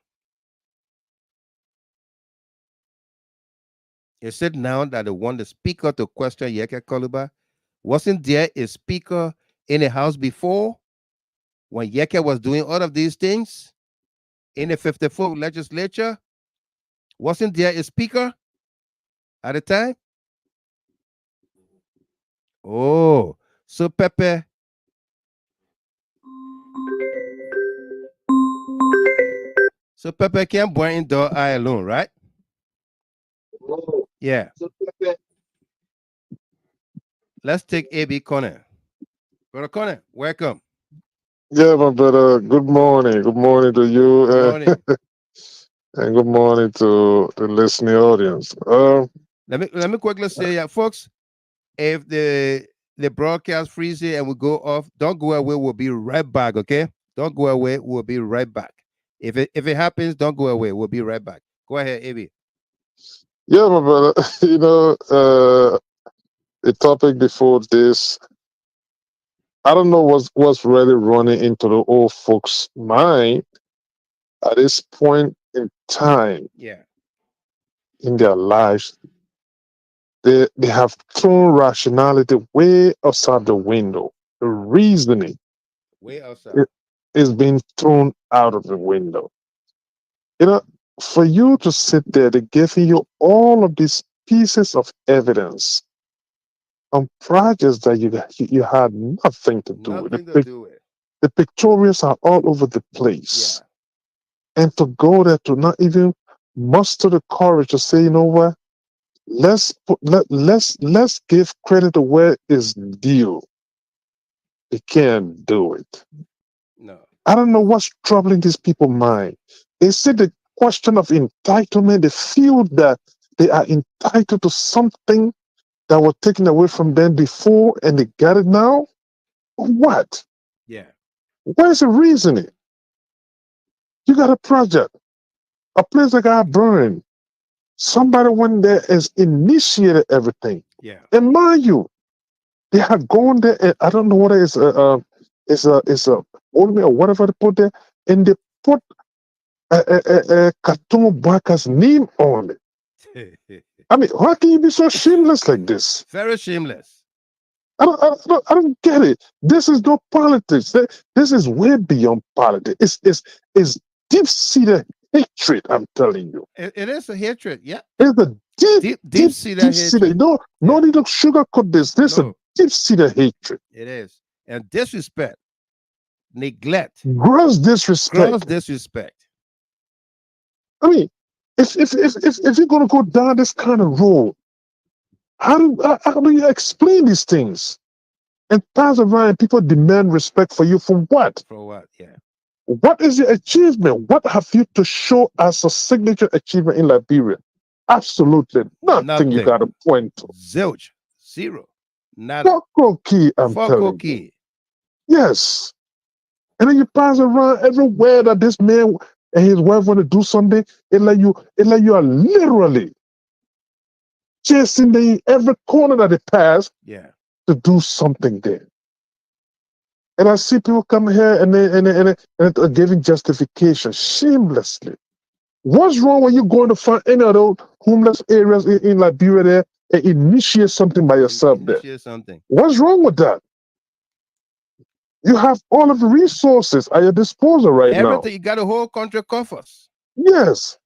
He said now that they want the speaker to question Yeke Koluba. Wasn't there a speaker in the House before when Yeke was doing all of these things in the 54th legislature? Wasn't there a speaker at the time? Oh, so Pepe. So Pepe can't burn indoor eye alone, right? Oh, Yeah. so Pepe, Let's take AB Connor. Brother Connor, welcome. Yeah, my brother. Good morning. Good morning to you, Good morning. and good morning to the listening audience. Let me quickly say, yeah, folks, if the broadcast freezes and we go off, don't go away. We'll be right back. Okay, don't go away. We'll be right back. If it happens, don't go away. We'll be right back. Go ahead, AB. Yeah, my brother. The topic before this, I don't know what's really running into the old folks' mind at this point in time Yeah, in their lives. They have thrown rationality way outside the window. The reasoning way outside. i- is being thrown out of the window. You know, for you to sit there, they're giving you all of these pieces of evidence on projects that you had nothing to do with. Nothing to do with. The pictorials are all over the Yeah, place. And to go there to not even muster the courage to say, you know what, let's give credit to where is due. They can't do it. no. I don't know what's troubling these people's mind. They say the question of entitlement, they feel that they are entitled to something that was taken away from them before and they got it now. What? Yeah, Where's the reasoning? You got a project, a place that got burned. Somebody went there has initiated everything. yeah. And mind you, they have gone there and I don't know what it is, it's a old or whatever they put there, and they put Katum Baka's name on it. I mean, how can you be so shameless like this? Very shameless. I don't get it. This is no politics. This is way beyond politics. It's deep seated hatred. I'm telling you, It is a hatred. Yeah, it's a deep seated seated. hatred. No Yeah. need to sugarcoat this. This is a No, deep seated hatred, it is. And disrespect, neglect, gross gross disrespect. disrespect. I mean, if you're gonna go down this kind of road, how do you explain these things? And pass around, people demand respect for you for what? For what? Yeah. What is your achievement? What have you to show as a signature achievement in Liberia? Absolutely nothing you got Nothing. to point to. Zilch. Zero. Nada. Fuck key, I'm Fuck telling you. okay. Yes. And then you pass around everywhere that this man and his wife want to do something, it like you are literally chasing them in every corner that they pass Yeah. to do something there. And I see people come here and they are giving justification shamelessly. What's wrong when you going to find any of those homeless areas in Liberia there and initiate something by yourself there? Initiate something. What's wrong with that? You have all of the resources at your disposal right Everything. now. You got a whole country coffers. Yes.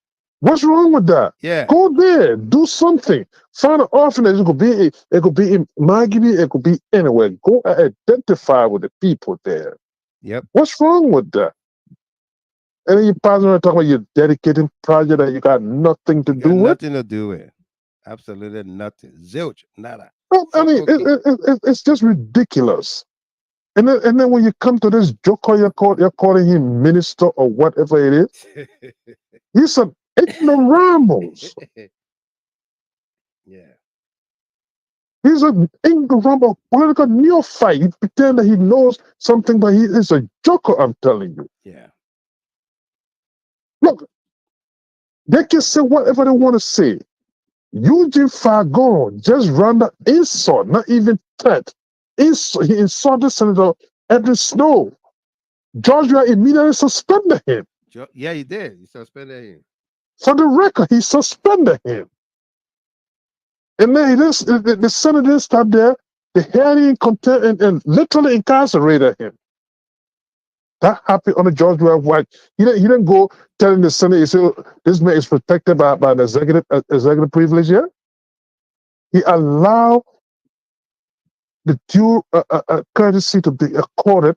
What's wrong with that? Yeah. Go there, do something. Find an orphanage. It could be in Magini, it could be anywhere. Go and identify with the people there. Yep. What's wrong with that? And then you pass around talking about your dedicating project that you got nothing to You do got with. nothing to do with. Absolutely nothing. Zilch. Nada. No, I mean, Fuck it's just ridiculous. And then when you come to this joker, you're calling him minister or whatever it is. okay. He's an ignoramus. Yeah. He's an ignoramus political neophyte. He pretend that he knows something, but he is a joker, I'm telling you. Yeah. Look, they can say whatever they want to say. Eugene Fagon just ran the insult, not even threat. He insulted Senator Edwin Snow. Georgia immediately suspended him. Yeah, he did. He suspended him. For the record, he suspended him. And then the Senate didn't stop there. The hearing and literally incarcerated him. That happened on the George White. He didn't go telling the Senate, he said, this man is protected by an executive privilege here. He allowed the due courtesy to be accorded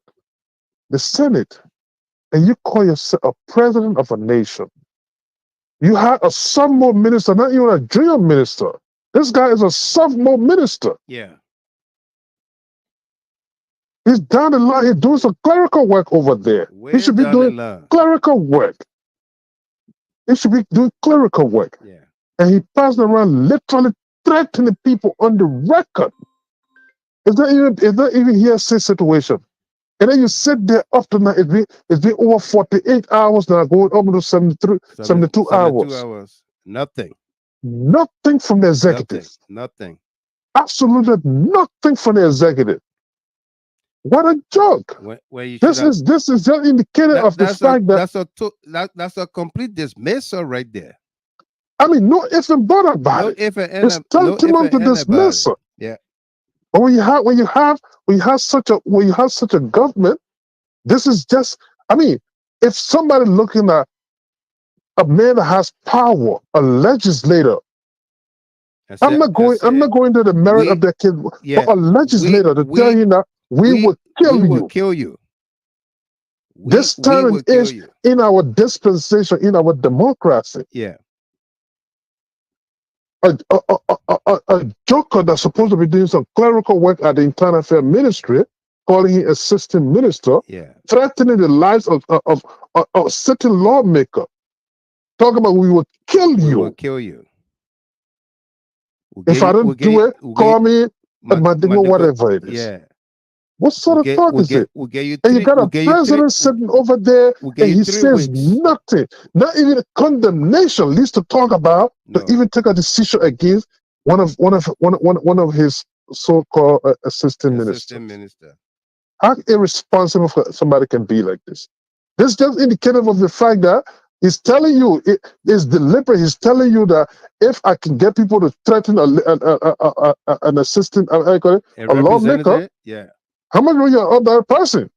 the Senate. And you call yourself a president of a nation. You had a sophomore minister, not even a junior minister. This guy is a sophomore minister. Yeah. He's down the line. He's doing some clerical work over there. He should be doing clerical work. He should be doing clerical work. Yeah. And he passed around literally threatening people on the record. It's not even hearsay situation. And then you sit there after night. It's been over 48 hours now, going up to 72 hours. Nothing. Nothing from the executive. Nothing. Absolutely nothing from the executive. What a joke! This is just indicative of the fact that that's a complete dismissal right there. I mean, no if and but about it. It's tantamount to dismissal. Yeah. But when you have such a government, this is just. I mean, if somebody looking at a man that has power, a legislator. I'm not going to the merit of their kid, but a legislator to tell you that we will kill you. This time is in our dispensation, in our democracy. Yeah. A joker that's supposed to be doing some clerical work at the Internal Affairs Ministry, calling him assistant minister, threatening the lives of a certain lawmaker, talking about we will kill you. We will kill you. If I don't do it, call me Mandingo, whatever it is. Yeah. What sort of talk is it? And you got a president sitting over there and he says nothing. Not even a condemnation, at least to talk about, to even take a decision against one of his so-called assistant ministers. How irresponsible somebody can be like this? This is just indicative of the fact that he's telling you, it is deliberate. He's telling you that if I can get people to threaten an assistant, a lawmaker, how much will you owe that person?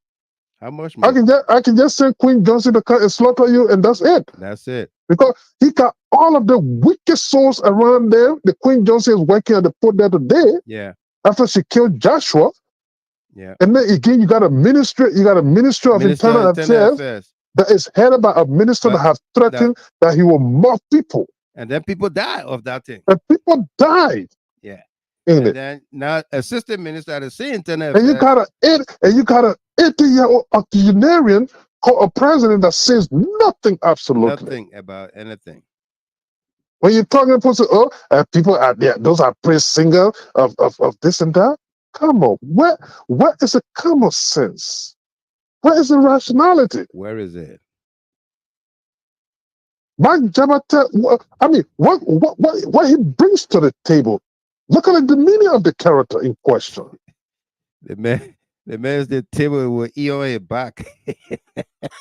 How much more? I can just send Queen Johnson to come and slaughter you, and that's it. That's it. Because he got all of the wicked souls around there. The Queen Johnson is working at the port there today. Yeah. After she killed Joshua. Yeah. And then again, you got a ministry of internal affairs that is headed by a minister that have threatened that he will mock people. And then people die of that thing. And people died. Yeah. And then now assistant minister at the same time. And you got an 80-year-old octogenarian called a president that says nothing, absolutely. Nothing about anything. When you're talking about people out there, those are praise singers of this and that. Come on, what is the common sense? Where is the rationality? Where is it? Mark Jabata, I mean, what he brings to the table. Look at the meaning of the character in question. The man's the table with E on his back.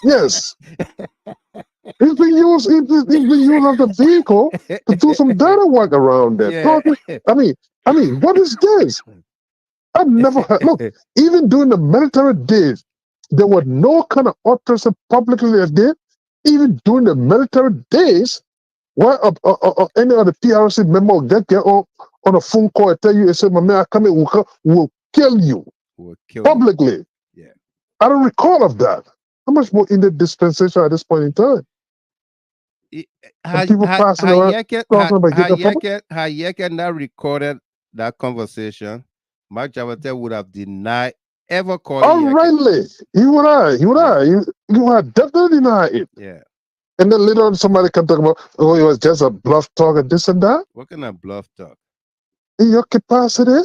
Yes, he's been used. He's been used as a vehicle to do some data work around there. Yeah. Talking. I mean, what is this? I've never heard. Look, even during the military days, there were no kind of utterance publicly as there. Even during the military days, where any of the PRC member will get on a phone call and tell you, and say, "My man, I come in, we'll kill you Will kill publicly." you. Yeah. I don't recall of that. How much more in the dispensation at this point in time? And people passing around talking about get the public. Hayek not recorded that conversation, Mark Jabata would have denied ever calling Oh, Yeke. rightly. He would definitely deny it. Yeah. And then later on, somebody can talk about, oh, it was just a bluff talk and this and that. What kind of bluff talk? In your capacity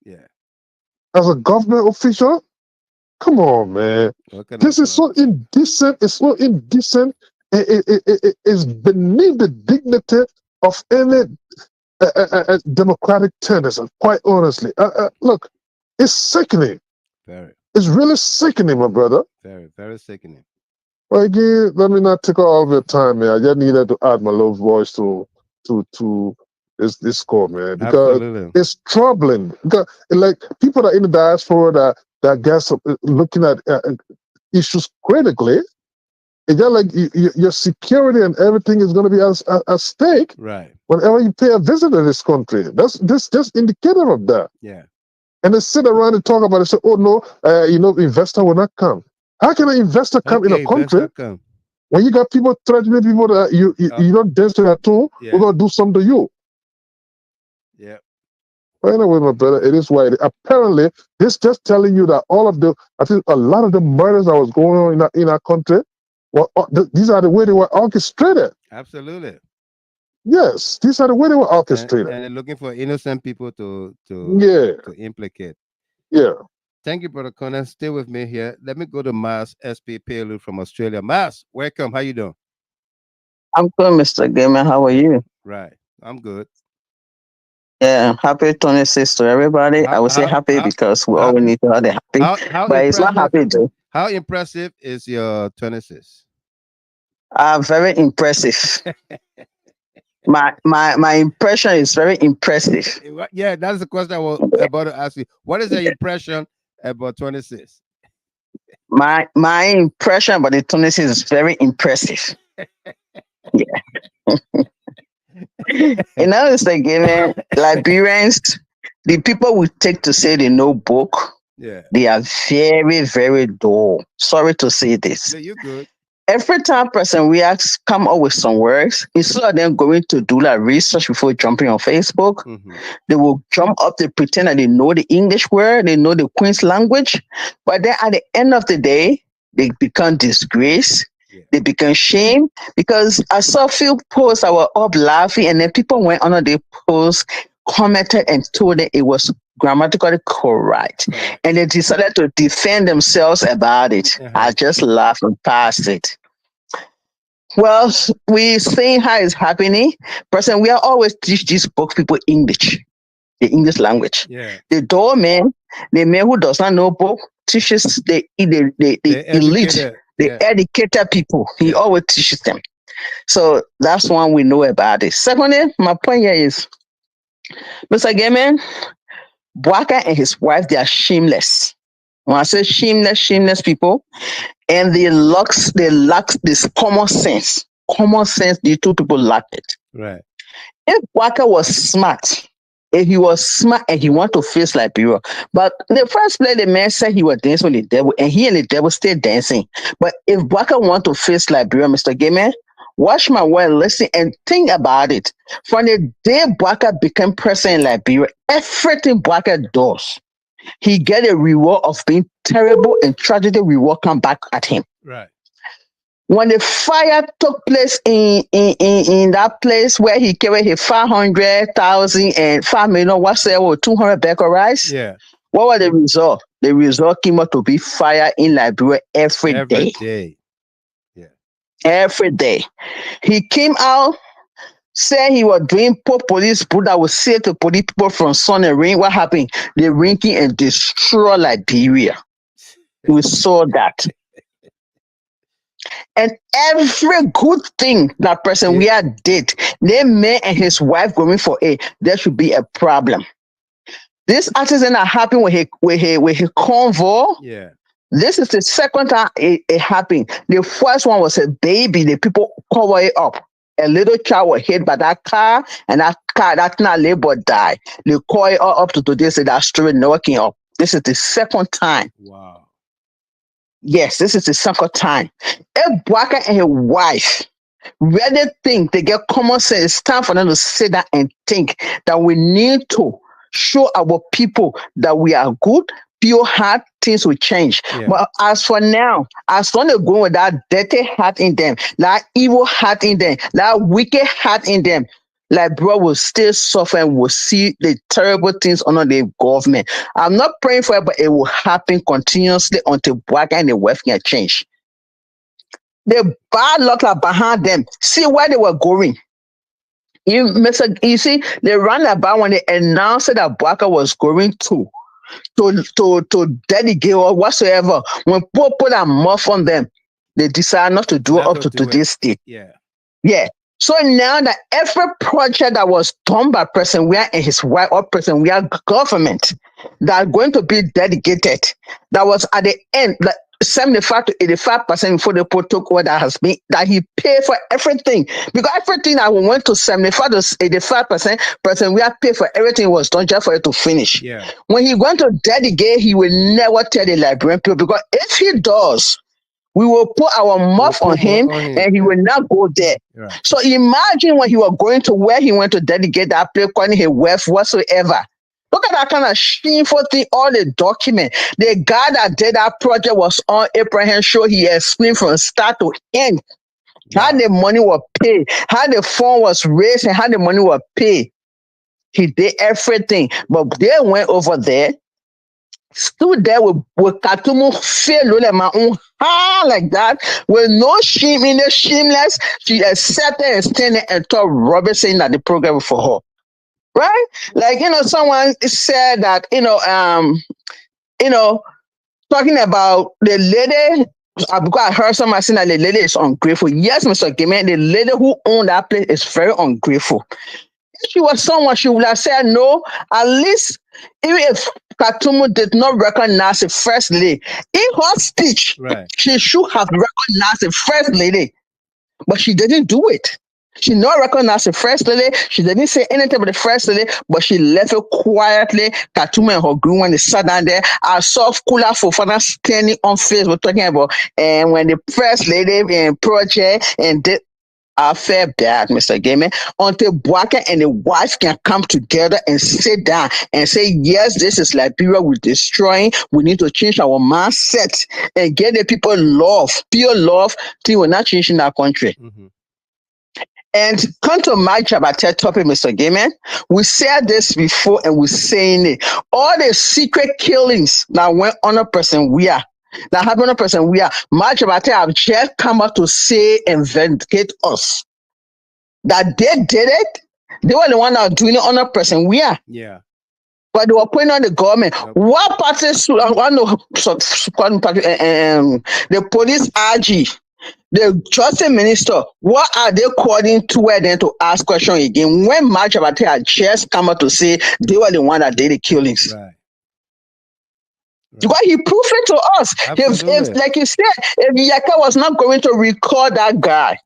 Yeah. as a government official, come on, man. What kind This of is so bluff talk? indecent. It's so indecent. It's beneath the dignity of any democratic tendency. Quite honestly, look, it's sickening. Very, It's really sickening, my brother. very, very sickening. Well, again, let me not take all of your time, man. I just needed to add my little voice to this score, man, because Absolutely. it's troubling. Because, like, people that are in the diaspora that guess looking at issues critically, it's just like your security and everything is going to be at stake Right. whenever you pay a visit to this country. That's just indicative of that. Yeah. And they sit around and talk about it and say, oh no, investor will not come. How can an investor come in a Okay, country investor come. when you got people threatening people that you don't dance to that too? Yeah. We're gonna do something to you. Yeah. But anyway, my brother, it is why apparently this just telling you that I think a lot of the murders that was going on in our country, well, these are the way they were orchestrated. Absolutely. Yes, these are the way they were orchestrated. And they're looking for innocent people to implicate. Yeah. Thank you, Brother Connor. Stay with me here. Let me go to Mas SP Pelu from Australia. Mas, welcome. How you doing? I'm good, Mr. Gamer. How are you? Right. I'm good. Yeah, happy 26 to everybody. I would say happy because we all need to have the happy. But it's not happy though. How impressive is your 26? Very impressive. my impression is very impressive. Yeah, that's the question I was about to ask you. What is your impression about 26? My impression about the 26 is very impressive. Yeah. You know, it's like Liberians, the people we take to say they know book, yeah, they are very, very dull. Sorry to say this. No, you're good. Every time person we ask come up with some words, instead of them going to do that research before jumping on Facebook, they will jump up, they pretend that they know the English word, they know the Queen's language, but then at the end of the day, they become disgrace. Yeah. They become shame because I saw a few posts that were up laughing, and then people went under the post, commented, and told them it was grammatically correct, and they decided to defend themselves about it. I just laughed and passed it. Well, we saying how it's happening. Person, we are always teach these book people English, the English language. Yeah. The doorman, the man who does not know book, teaches the elite, the educated people. He always teaches them. So that's one we know about it. Secondly, my point here is, Mr. Gaiman, Bwaka and his wife, they are shameless. When I say shameless people, and they lack this common sense. Common sense, the two people lack it. Right. If Bwaka was smart, and he want to face Liberia, but in the first place, the man said he was dancing with the devil, and he and the devil still dancing. But if Bwaka want to face Liberia, Mr. Gaiman, watch my word, listen, and think about it. From the day Bwaka became president in Liberia, everything Bwaka does, he get a reward of being terrible, and tragedy reward come back at him. Right. When the fire took place in that place where he carried his 500,000 and 5 million, what's that? 200 bag of rice? Yeah. What was the result? The result came out to be fire in Liberia every day. Yeah. every day. He came out, said he was doing police boot that would save the police people from sun and rain. What happened? They ranking and destroy Liberia. We saw that. And every good thing that person we had did, they man and his wife going for there should be a problem. This accident that happened with his convoy. Yeah. This is the second time it happened. The first one was a baby. The people cover it up. A little child was hit by that car, and that labor died. They call it all up to today, say that story never came up. This is the second time. Wow. Yes, this is the second time. A Bwaka and his wife really think they get common sense. It's time for them to sit down and think that we need to show our people that we are good, pure heart, things will change. Yeah. But as for now, as long as they're going with that dirty heart in them, that evil heart in them, that wicked heart in them, Liberia will still suffer and will see the terrible things under the government. I'm not praying for it, but it will happen continuously until Bwaka and the West can change. The bad luck are behind them. See where they were going. You see, they ran about when they announced that Bwaka was going to delegate or whatsoever. When people put a mouth on them, they decide not to do it up to today's date. Yeah. Yeah. So now that every project that was done by President Weah and his wife or President Weah government that are going to be dedicated, that was at the end, like 75 to 85% before the protocol that he paid for everything. Because everything that we went to 75 to 85%, President Weah paid for everything was done just for it to finish. Yeah. When he went to dedicate, he will never tell the Liberian people, because if he does, we will put our mouth on him and he will not go there. Right. So imagine when he was going to where he went to dedicate that place, calling his wealth whatsoever. Look at that kind of shameful thing, all the document. The guy that did that project was on Abraham Show. He explained from start to end how the money was paid, how the fund was raised, and how the money was paid. He did everything. But they went over there, stood there with Katumu fail like that, with no shame in the shameless. She accepted and standing and told Robert saying that the program was for her. Right? Like, someone said that, talking about the lady, because I heard somebody saying that the lady is ungrateful. Yes, Mr. Gimme, the lady who owned that place is very ungrateful. If she was someone, she would have said no. At least, even if Katumu did not recognize the first lady, in her speech, right, she should have recognized the first lady, but she didn't do it. She not recognized the first lady. She didn't say anything about the first lady, but she left it quietly. Katumu and her group, when they sat down there, I saw Kula Fofana standing on Facebook talking about, and when the first lady in project and did. I felt bad, Mr. Gamer, until Bwaka and the wife can come together and sit down and say, yes, this is Liberia we're destroying. We need to change our mindset and get the people love, pure love, till we're not changing our country. Mm-hmm. And come to my Jabate topic, Mr. Gamer. We said this before and we're saying it. All the secret killings that went on a person we are. That happened to a person we are. Much about it have just come up to say and vindicate us. That they did it. They were the one that were doing it on a person we are. Yeah. But they were putting on the government. Yep. What parties, the police RG, the justice minister, what are they calling to where then to ask question again? When March about it had just come out to say they were the one that did the killings. Right. Because he proved it to us. If like you said, if Yaka was not going to record that guy,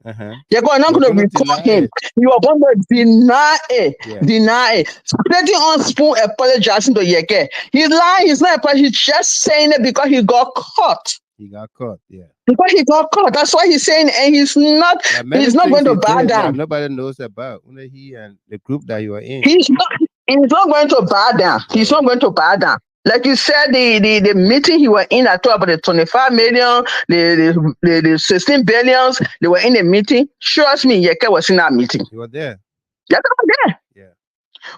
you're not going to record him. You are going to deny it. Yeah. Deny it. Spreading on spoon, apologizing to Yaka. He's lying. He's not apologizing. He's just saying it because he got caught. He got caught, yeah. Because he got caught. That's why he's saying, and he's not going to bow down. Nobody knows about. Only he and the group that you are in. He's not going to bow down. He's not going to bow down. Like you said, the meeting he was in, I talked about the 25 million, the 16 billions, they were in the meeting. Trust me, Yeke was in that meeting. You were there. Yeke was there. Yeah.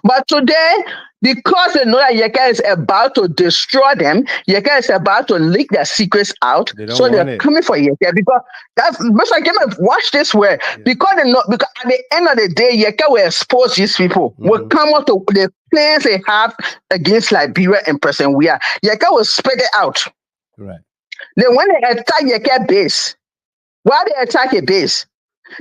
But today, because they know that Yeka is about to destroy them, Yeka is about to leak their secrets out. They don't So want they're it. coming for Yeka because that's Mr. Gamer, watch this way. Yeah. Because they know, because at the end of the day, Yeka will expose these people. Will come out to the plans they have against Liberia and President Weah. Yeka will spread it out. Right. Then when they attack Yeka base, why they attack a base?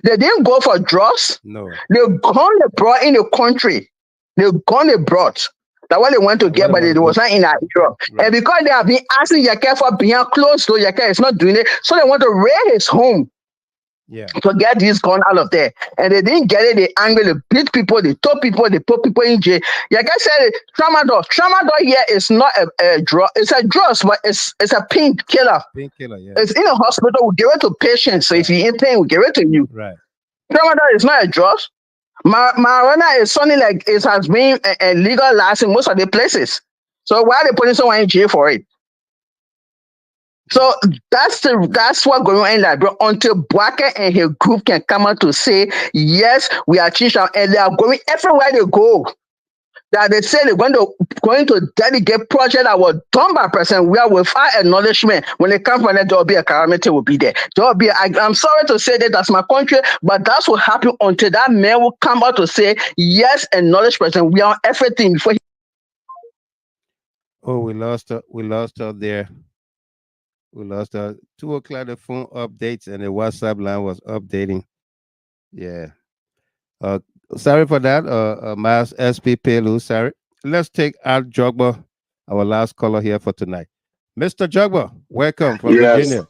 They didn't go for drugs. No. They gone they brought in the country. They gone they brought. That's what they went to get, but it was not in that Europe. Right. And because they have been asking Yaka for being close to Yaka, is not doing it. So they want to raid his home. Yeah. To get this gun out of there. And they didn't get it. They angry, they beat people, they told people, they put people in jail. Yaka said tramadol. Tramadol here is not a drug. It's a drug, but it's a painkiller. Painkiller, yeah. It's in a hospital. We give it to patients. So if you're in pain, we give it to you. Right. Tramadol is not a drug. Marijuana is something like it has been legalized in most of the places. So why are they putting someone in jail for it? So that's what's going on in Liberia until Bwaka and his group can come out to say, yes, we are changed, and they are going everywhere they go. That they say they're going to dedicate project that was done by President Weah without acknowledgement. When they come from there, there will be a calamity will be there. I'm sorry to say that's my country, but that's what happened until that man will come out to say, yes, acknowledge President Weah on everything before he... Oh, we lost her there. We lost her. 2 o'clock, the phone updates and the WhatsApp line was updating. Yeah. Sorry for that, Miles SP Pelu. Sorry. Let's take Al Jogba, our last caller here for tonight. Mr. Jogba, welcome from Virginia.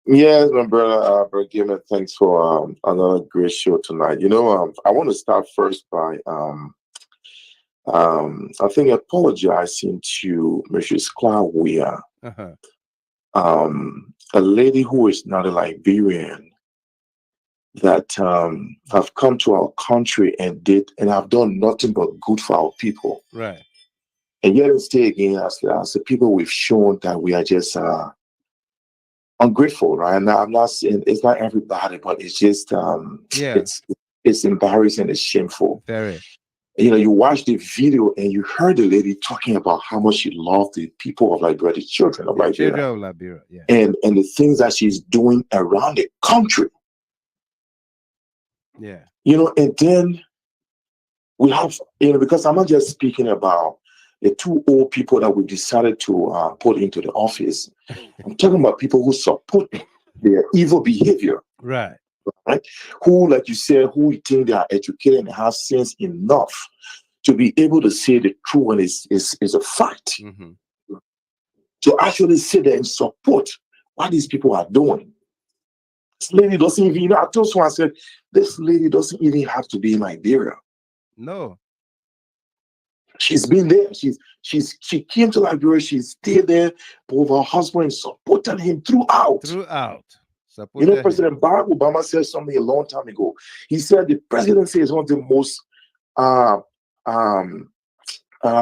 Yes, my brother, Brother, thanks for another great show tonight. You know, I want to start first by I think apologizing to Mrs. Claudia, a lady who is not a Liberian, that have come to our country and have done nothing but good for our people. Right. And yet and stay again, as the people, we've shown that we are just ungrateful, right? And I'm not saying it's not everybody, but it's just it's embarrassing, it's shameful. Very. You know, you watch the video and you heard the lady talking about how much she loved the people of Liberia, the children of Liberia. Children of Liberia, yeah. And the things that she's doing around the country. Yeah. You know, and then we have, you know, because I'm not just speaking about the 2 old people that we decided to put into the office. I'm talking about people who support their evil behavior. Right. Right? Who, like you said, who think they are educated and have sense enough to be able to say the truth when is a fact. To actually sit there and support what these people are doing. This lady doesn't even, you know, I told someone, I said, this lady doesn't even have to be in Liberia. No. She's been there. She came to Liberia, she stayed there with her husband and supported him throughout. You know, President Barack Obama said something a long time ago. He said the presidency is one of the most I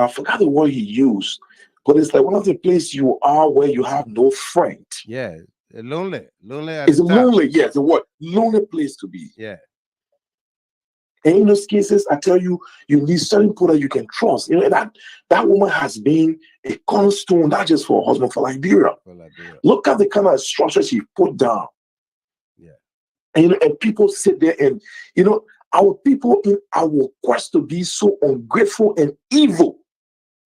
forgot the word he used, but it's like one of the places you are where you have no friend. Yeah, lonely. It's lonely. Yeah, it's a word. Lonely place to be. Yeah. And in those cases, I tell you, you need certain people that you can trust. You know, that woman has been a cornerstone, not just for her husband, for Liberia. Look at the kind of structure she put down. Yeah. And, you know, and people sit there and, you know, our people in our quest to be so ungrateful and evil.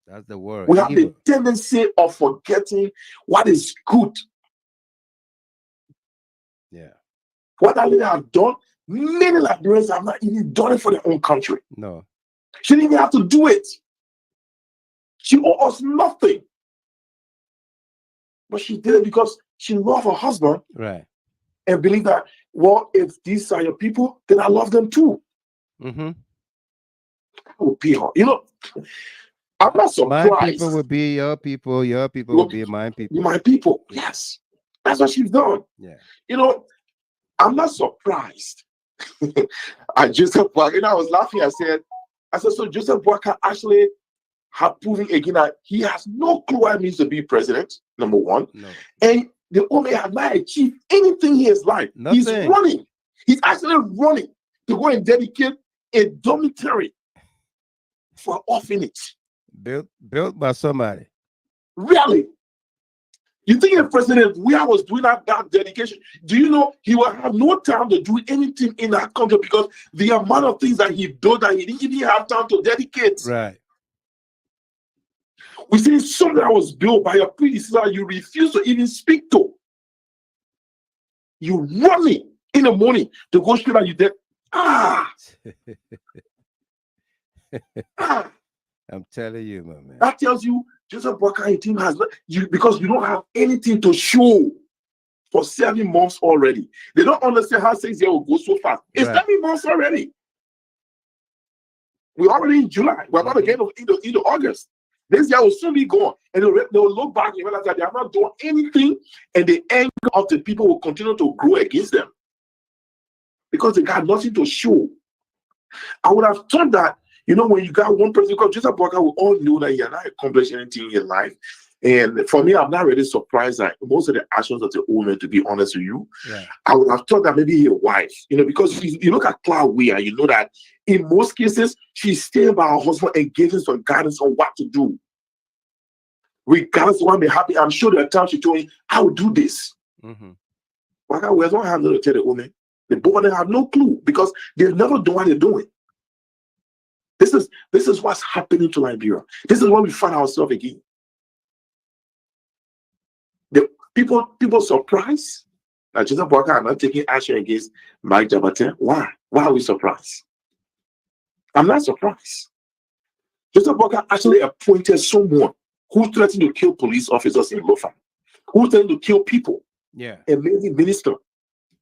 That's the word. We have the tendency of forgetting what is good. Yeah. What that lady have done, many Liberians have not even done it for their own country. No. She didn't even have to do it. She owed us nothing. But she did it because she loved her husband. Right. And believed that, well, if these are your people, then I love them too. Mm-hmm. I will pay her. You know, I'm not surprised. My people will be your people will be my people. My people, yes. That's what she's done. Yeah. You know, I'm not surprised. And Joseph Boakai, you know, I was laughing. I said, so Joseph Boakai actually have proven again that he has no clue what it means to be president, number one. No. And the only have not achieved anything in his life. Nothing. He's running. He's actually running to go and dedicate a dormitory for an orphanage. Built by somebody. Really? You think a president, we was doing that dedication, do you know he will have no time to do anything in that country because the amount of things that he did that he didn't even have time to dedicate. Right. We see something that was built by a predecessor you refuse to even speak to. You run it in the morning to go straight that you did. I'm telling you, my man. That tells you Joseph Boakai team has you because you don't have anything to show for 7 months already. They don't understand how 6 years will go so fast. It's 7 months already. We're already in July. We're about to get into August. This year will soon be gone. And they'll look back and realize that they are not doing anything, and the anger of the people will continue to grow against them. Because they got nothing to show. I would have thought that, when you got one person, because Joseph Boakai, we all know that he had not accomplished anything in your life. And for me, I'm not really surprised that most of the actions of the old man, to be honest with you, I would have thought that maybe his wife, because you look at Cloud Weir, and you know that in most cases, she's staying by her husband and giving some guidance on what to do. Regardless of what may happen, I'm sure there are times she told me, I will do this. Boakai Weir don't have to tell the old man. The boy, they have no clue because they've never done what they're doing. This is what's happening to Liberia. This is where we find ourselves again. The people surprised that Joseph Boakai are not taking action against Mike Jabate. Why? Why are we surprised? I'm not surprised. Joseph Boakai actually appointed someone who threatened to kill police officers in Lofa, who threatened to kill people. Yeah. A minister.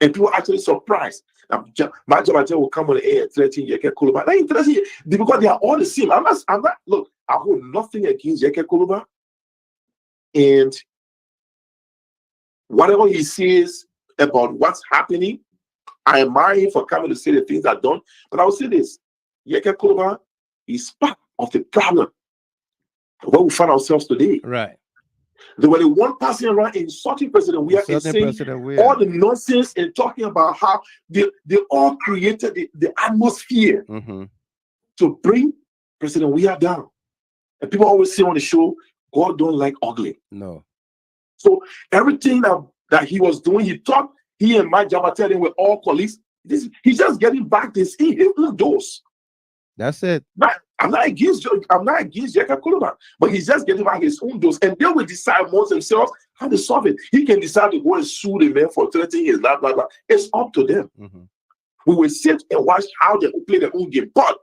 And people are actually surprised. Mike Jabate will come on the air and threaten Yeke Kuluba. Because they are all the same. Look, I hold nothing against Yeke Kuluba. And whatever he says about what's happening, I admire him for coming to say the things I've done. But I will say this: Yeke Kuluba is part of the problem where we find ourselves today. Right. They were the one passing around insulting President Weir and saying all the nonsense and talking about how they all created the atmosphere to bring President Weir down. And people always say on the show, God don't like ugly. No. So everything that he was doing, he thought he and Mike Jabate were all colleagues. He's just getting back this indoors. That's it. I'm not against Yeke Kuluba, but he's just getting back his own dose, and they will decide amongst themselves how to solve it. He can decide to go and sue the man for 13 years, blah, blah, blah. It's up to them. We will sit and watch how they play their own game. But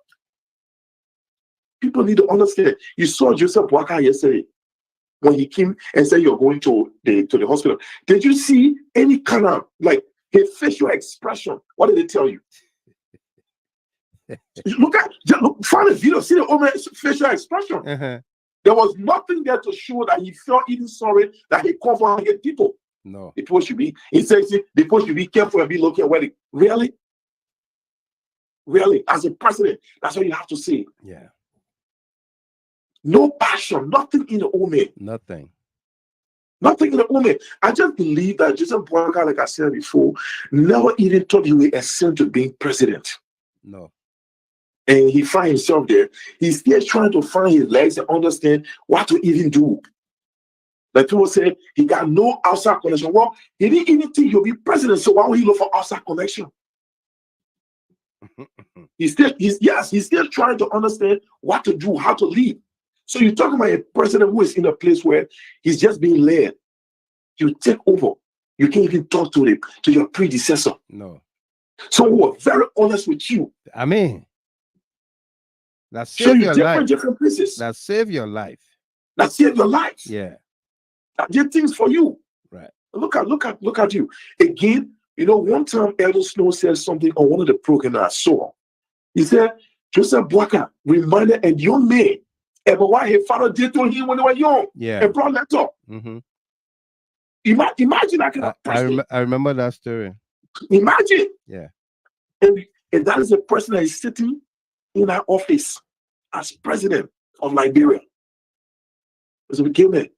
people need to understand. You saw Joseph Boakai yesterday when he came and said you're going to the hospital. Did you see any kind of his facial expression? What did they tell you? Look, find a video, see the old man's facial expression. There was nothing there to show that he felt even sorry that he covered people. No. The people should be, he says, the people should be careful and be looking at where they really, as a president, that's what you have to say. Yeah. No passion, nothing in the old man. Nothing in the old man. I just believe that Joseph Boakai, like I said before, never even thought he would ascend to being president. No. And he finds himself there. He's still trying to find his legs and understand what to even do. Like people say, he got no outside connection. Well, he didn't even think he'll be president, so why would he look for outside connection? He's still trying to understand what to do, how to lead. So you're talking about a president who is in a place where he's just being led. You take over. You can't even talk to your predecessor. No. So we were very honest with you. I mean, that save your life. Different places. That save your life. That save your life. Yeah. That did things for you. Right. Look at you. Again, one time Elder Snow said something on one of the programs I saw. He said, Joseph Boakai reminded a young man about what his father did to him when they were young. Yeah. And brought that up. Imagine that kind of person. I remember that story. Imagine. Yeah. And that is the person that is sitting in our office as president of Liberia. So we came in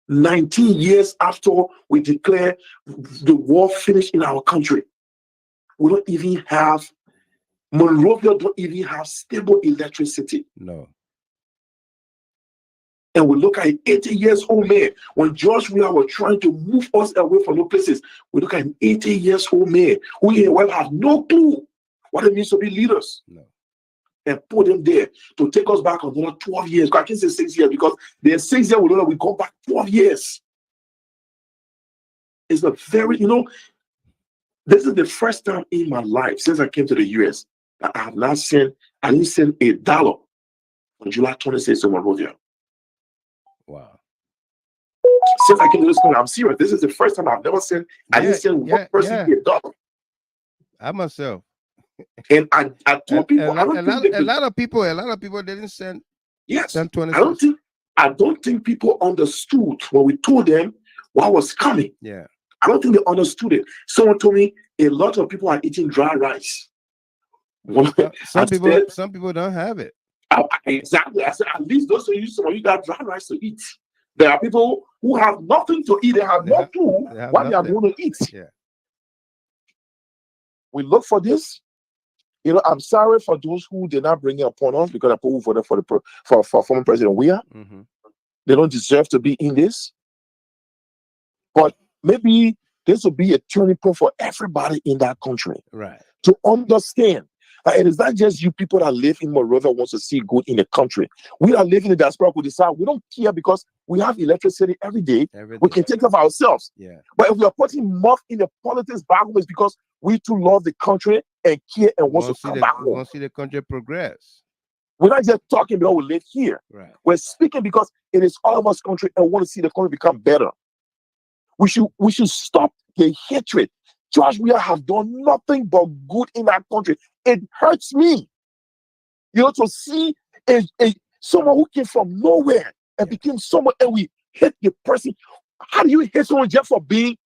19 years after we declared the war finished in our country. We don't even have Monrovia don't even have stable electricity. No. And we look at an 80 years old man. When George Weah was trying to move us away from those places, we look at an 80 years old man who will have no clue what it means to be leaders. No. And put them there to take us back another 12 years. I can say 6 years because there's 6 years, we know that we go back 12 years. It's a very, this is the first time in my life since I came to the US that I have not sent, I didn't send $1 on July 26th to Monrovia. Wow. Since I came to this country, I'm serious. This is the first time I've never sent, I didn't send one person $1. I myself. And I told people, a lot of people didn't send. Yes, send 26. I don't think people understood when we told them what was coming. Yeah, I don't think they understood it. Someone told me a lot of people are eating dry rice. Some people don't have it. Exactly. I said, at least those of you got dry rice to eat. There are people who have nothing to eat. They have no clue what they are going to eat. Yeah. We look for this. I'm sorry for those who did not bring it upon us because I put for former President Weah. Mm-hmm. They don't deserve to be in this. But maybe this will be a turning point for everybody in that country. Right. To understand that it is not just you people that live in Monrovia wants to see good in the country. We are living in the diaspora who decide we don't care because we have electricity every day. We can take care of ourselves. Yeah. But if we are putting much in the politics back home, it's because we too love the country and care and want to come back home. We want to see the country progress. We're not just talking because we live here. Right. We're speaking because it is all of us country and want to see the country become better. We should stop the hatred. George Weah have done nothing but good in our country. It hurts me, to see someone who came from nowhere and became someone, and we hate the person. How do you hate someone just for being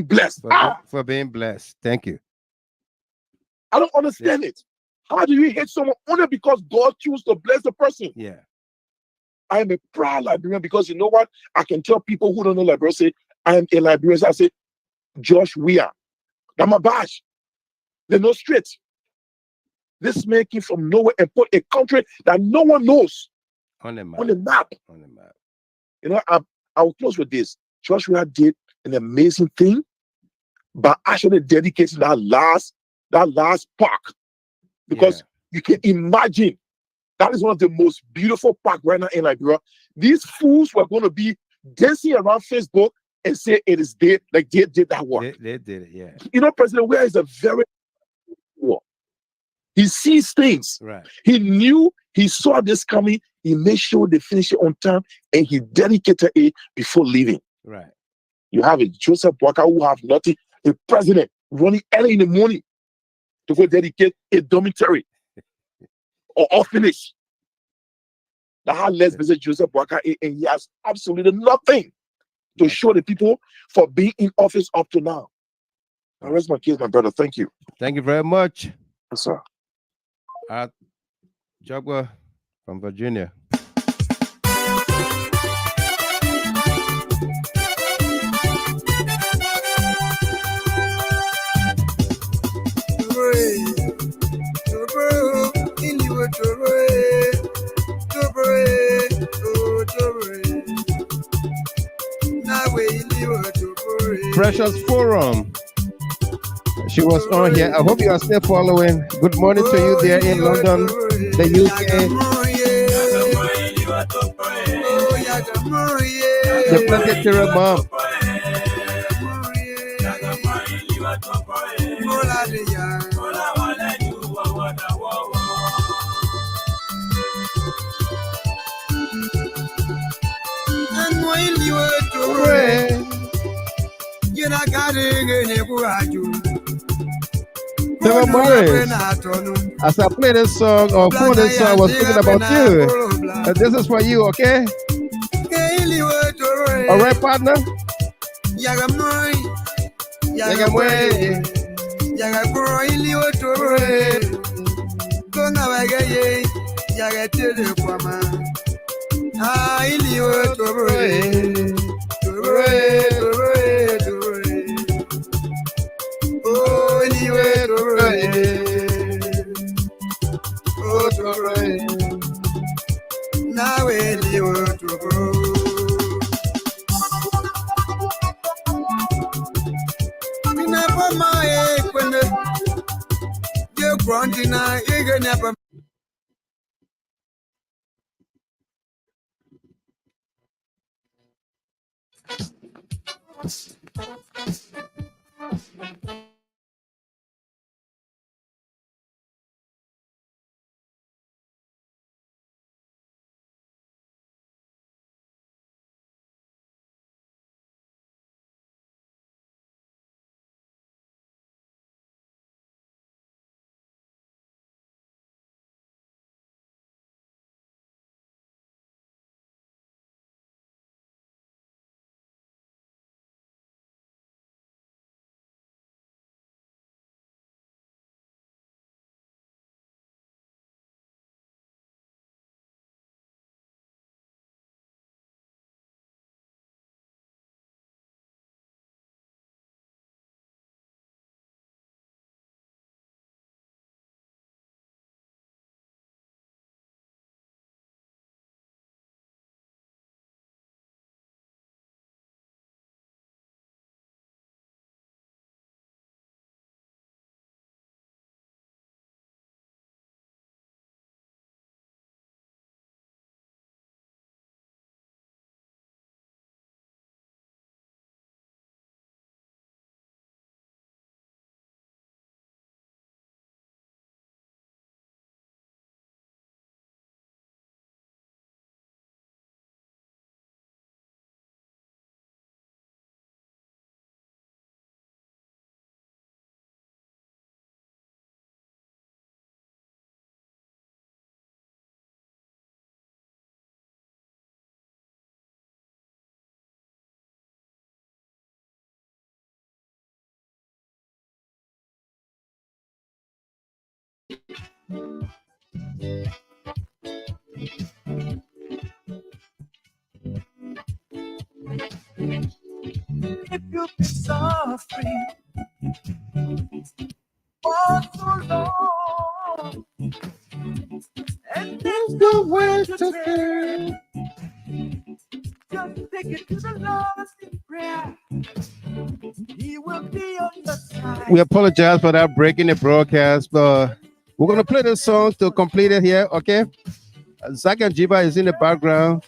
blessed? For being blessed. Thank you. I don't understand it. How do you hate someone only because God chose to bless the person? Yeah. I am a proud Liberian because you know what? I can tell people who don't know Liberia, say, I am a Liberian. So I say, Josh Weah. I'm a bash. They know straight. This man came from nowhere and put a country that no one knows on the map. On the map. I will close with this. Josh Weah did an amazing thing by actually dedicating that last park. Because you can imagine that is one of the most beautiful parks right now in Liberia. These fools were going to be dancing around Facebook and say it is they did that work. They did it, yeah. President Weah is a very he sees things. Right. He saw this coming. He made sure they finish it on time and he dedicated it before leaving. Right. You have a Joseph Boakai who have nothing, a president running early in the morning to go dedicate a dormitory or orphanage. Let's visit Joseph Boakai and he has absolutely nothing to show the people for being in office up to now. I rest my case, my brother. Thank you. Thank you very much. Yes, sir. Jogwa from Virginia. Precious Forum. She was on here. I hope you are still following. Good morning to you there in London, the UK. The planetary mom. Trevor Morris, as I play this song or for this song, I was thinking about you. And this is for you, okay? All right, partner? If you've been suffering for so long, and there's no way to turn, just take it to the Lord in prayer. He will be on your side. We apologize for that breaking the broadcast, but we're gonna play this song to complete it here, okay? Zach and Jiba is in the background.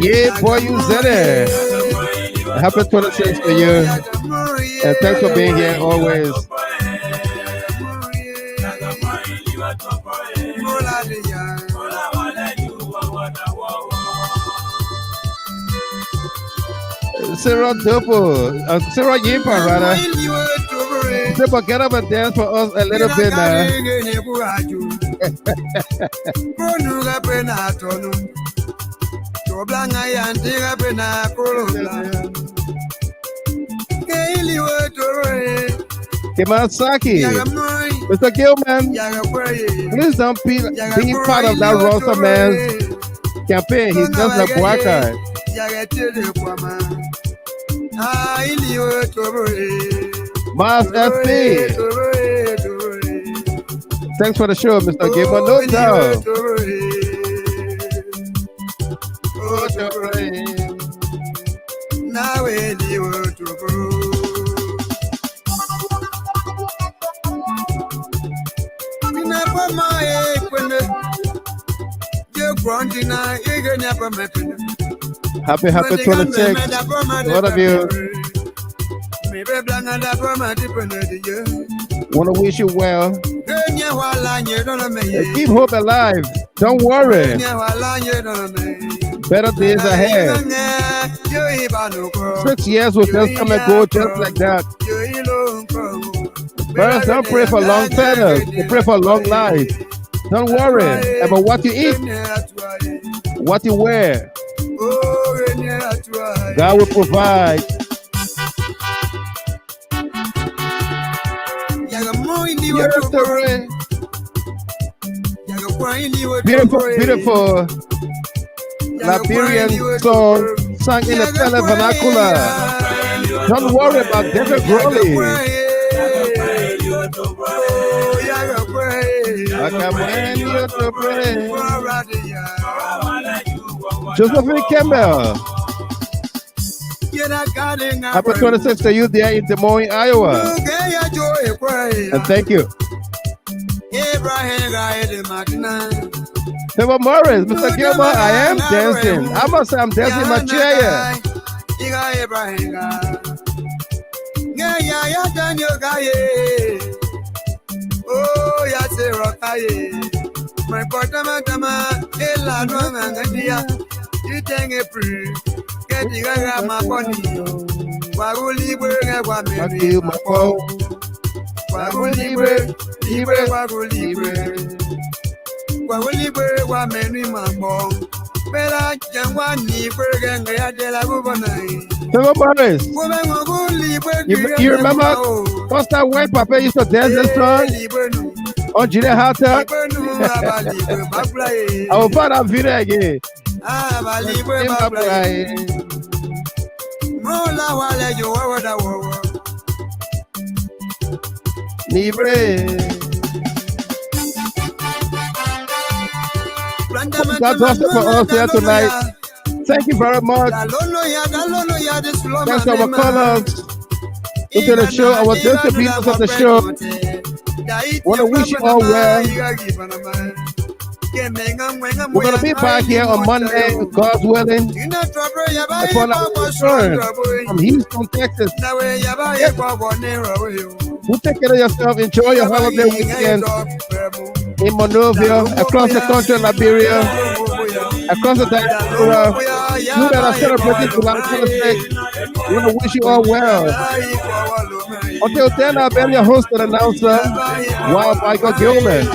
Yeah, boy, you said it. Happy 26th to you. And thanks for being here always. Sarah Dopo, Sarah Yipa, rather. Sarah, get up and dance for us a little bit now. Kimasaki, Mr. Gilman, please don't be part of that roster man's campaign. He's just a black guy. Mars FP. Thanks for the show, Mr. Gilman. No doubt. Happy 26th. What of you? Want to wish you well. Keep hope alive. Don't worry. Better days ahead. 6 years will just come and go just like that. First, don't pray for long tenors. You pray for long life. Don't worry about what you eat, what you wear. God will provide. Beautiful, beautiful Liberian song sung in the Pele vernacular. Don't worry about David Growley. Josephine Campbell. Happy 26th to you there in Des Moines, Iowa. And thank you. Trevor Morris, Mr. Gilmore, I am dancing. I must say I'm dancing in my chair. Oh, ya se rokaye. My portama tama, ela no mangadia. You take a pre, get the gaga my body. Waguli burger, what me, my phone. Waguli burger, libre, waguli burger. Waguli burger, what me, my phone. Bella, young one, burger, and I de la Gubernay. Trevor Morris, you remember first time when Papa used to dance this song on Gina Hatter? I will find that video again. Libre. That does it for us here tonight. Thank you very much. Thanks to our callers into the show, our distributors of the show. Want to wish you all well. We're going to be back here on Monday, God's willing, upon our return from Houston, Texas. You take care of yourself. Enjoy your holiday weekend in Monrovia, across the country, Liberia, across the diaspora. You that are celebrating July 26th, we want to wish you all well. Until then, I'll be your host and announcer, Wild Michael Gilman.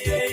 Yeah.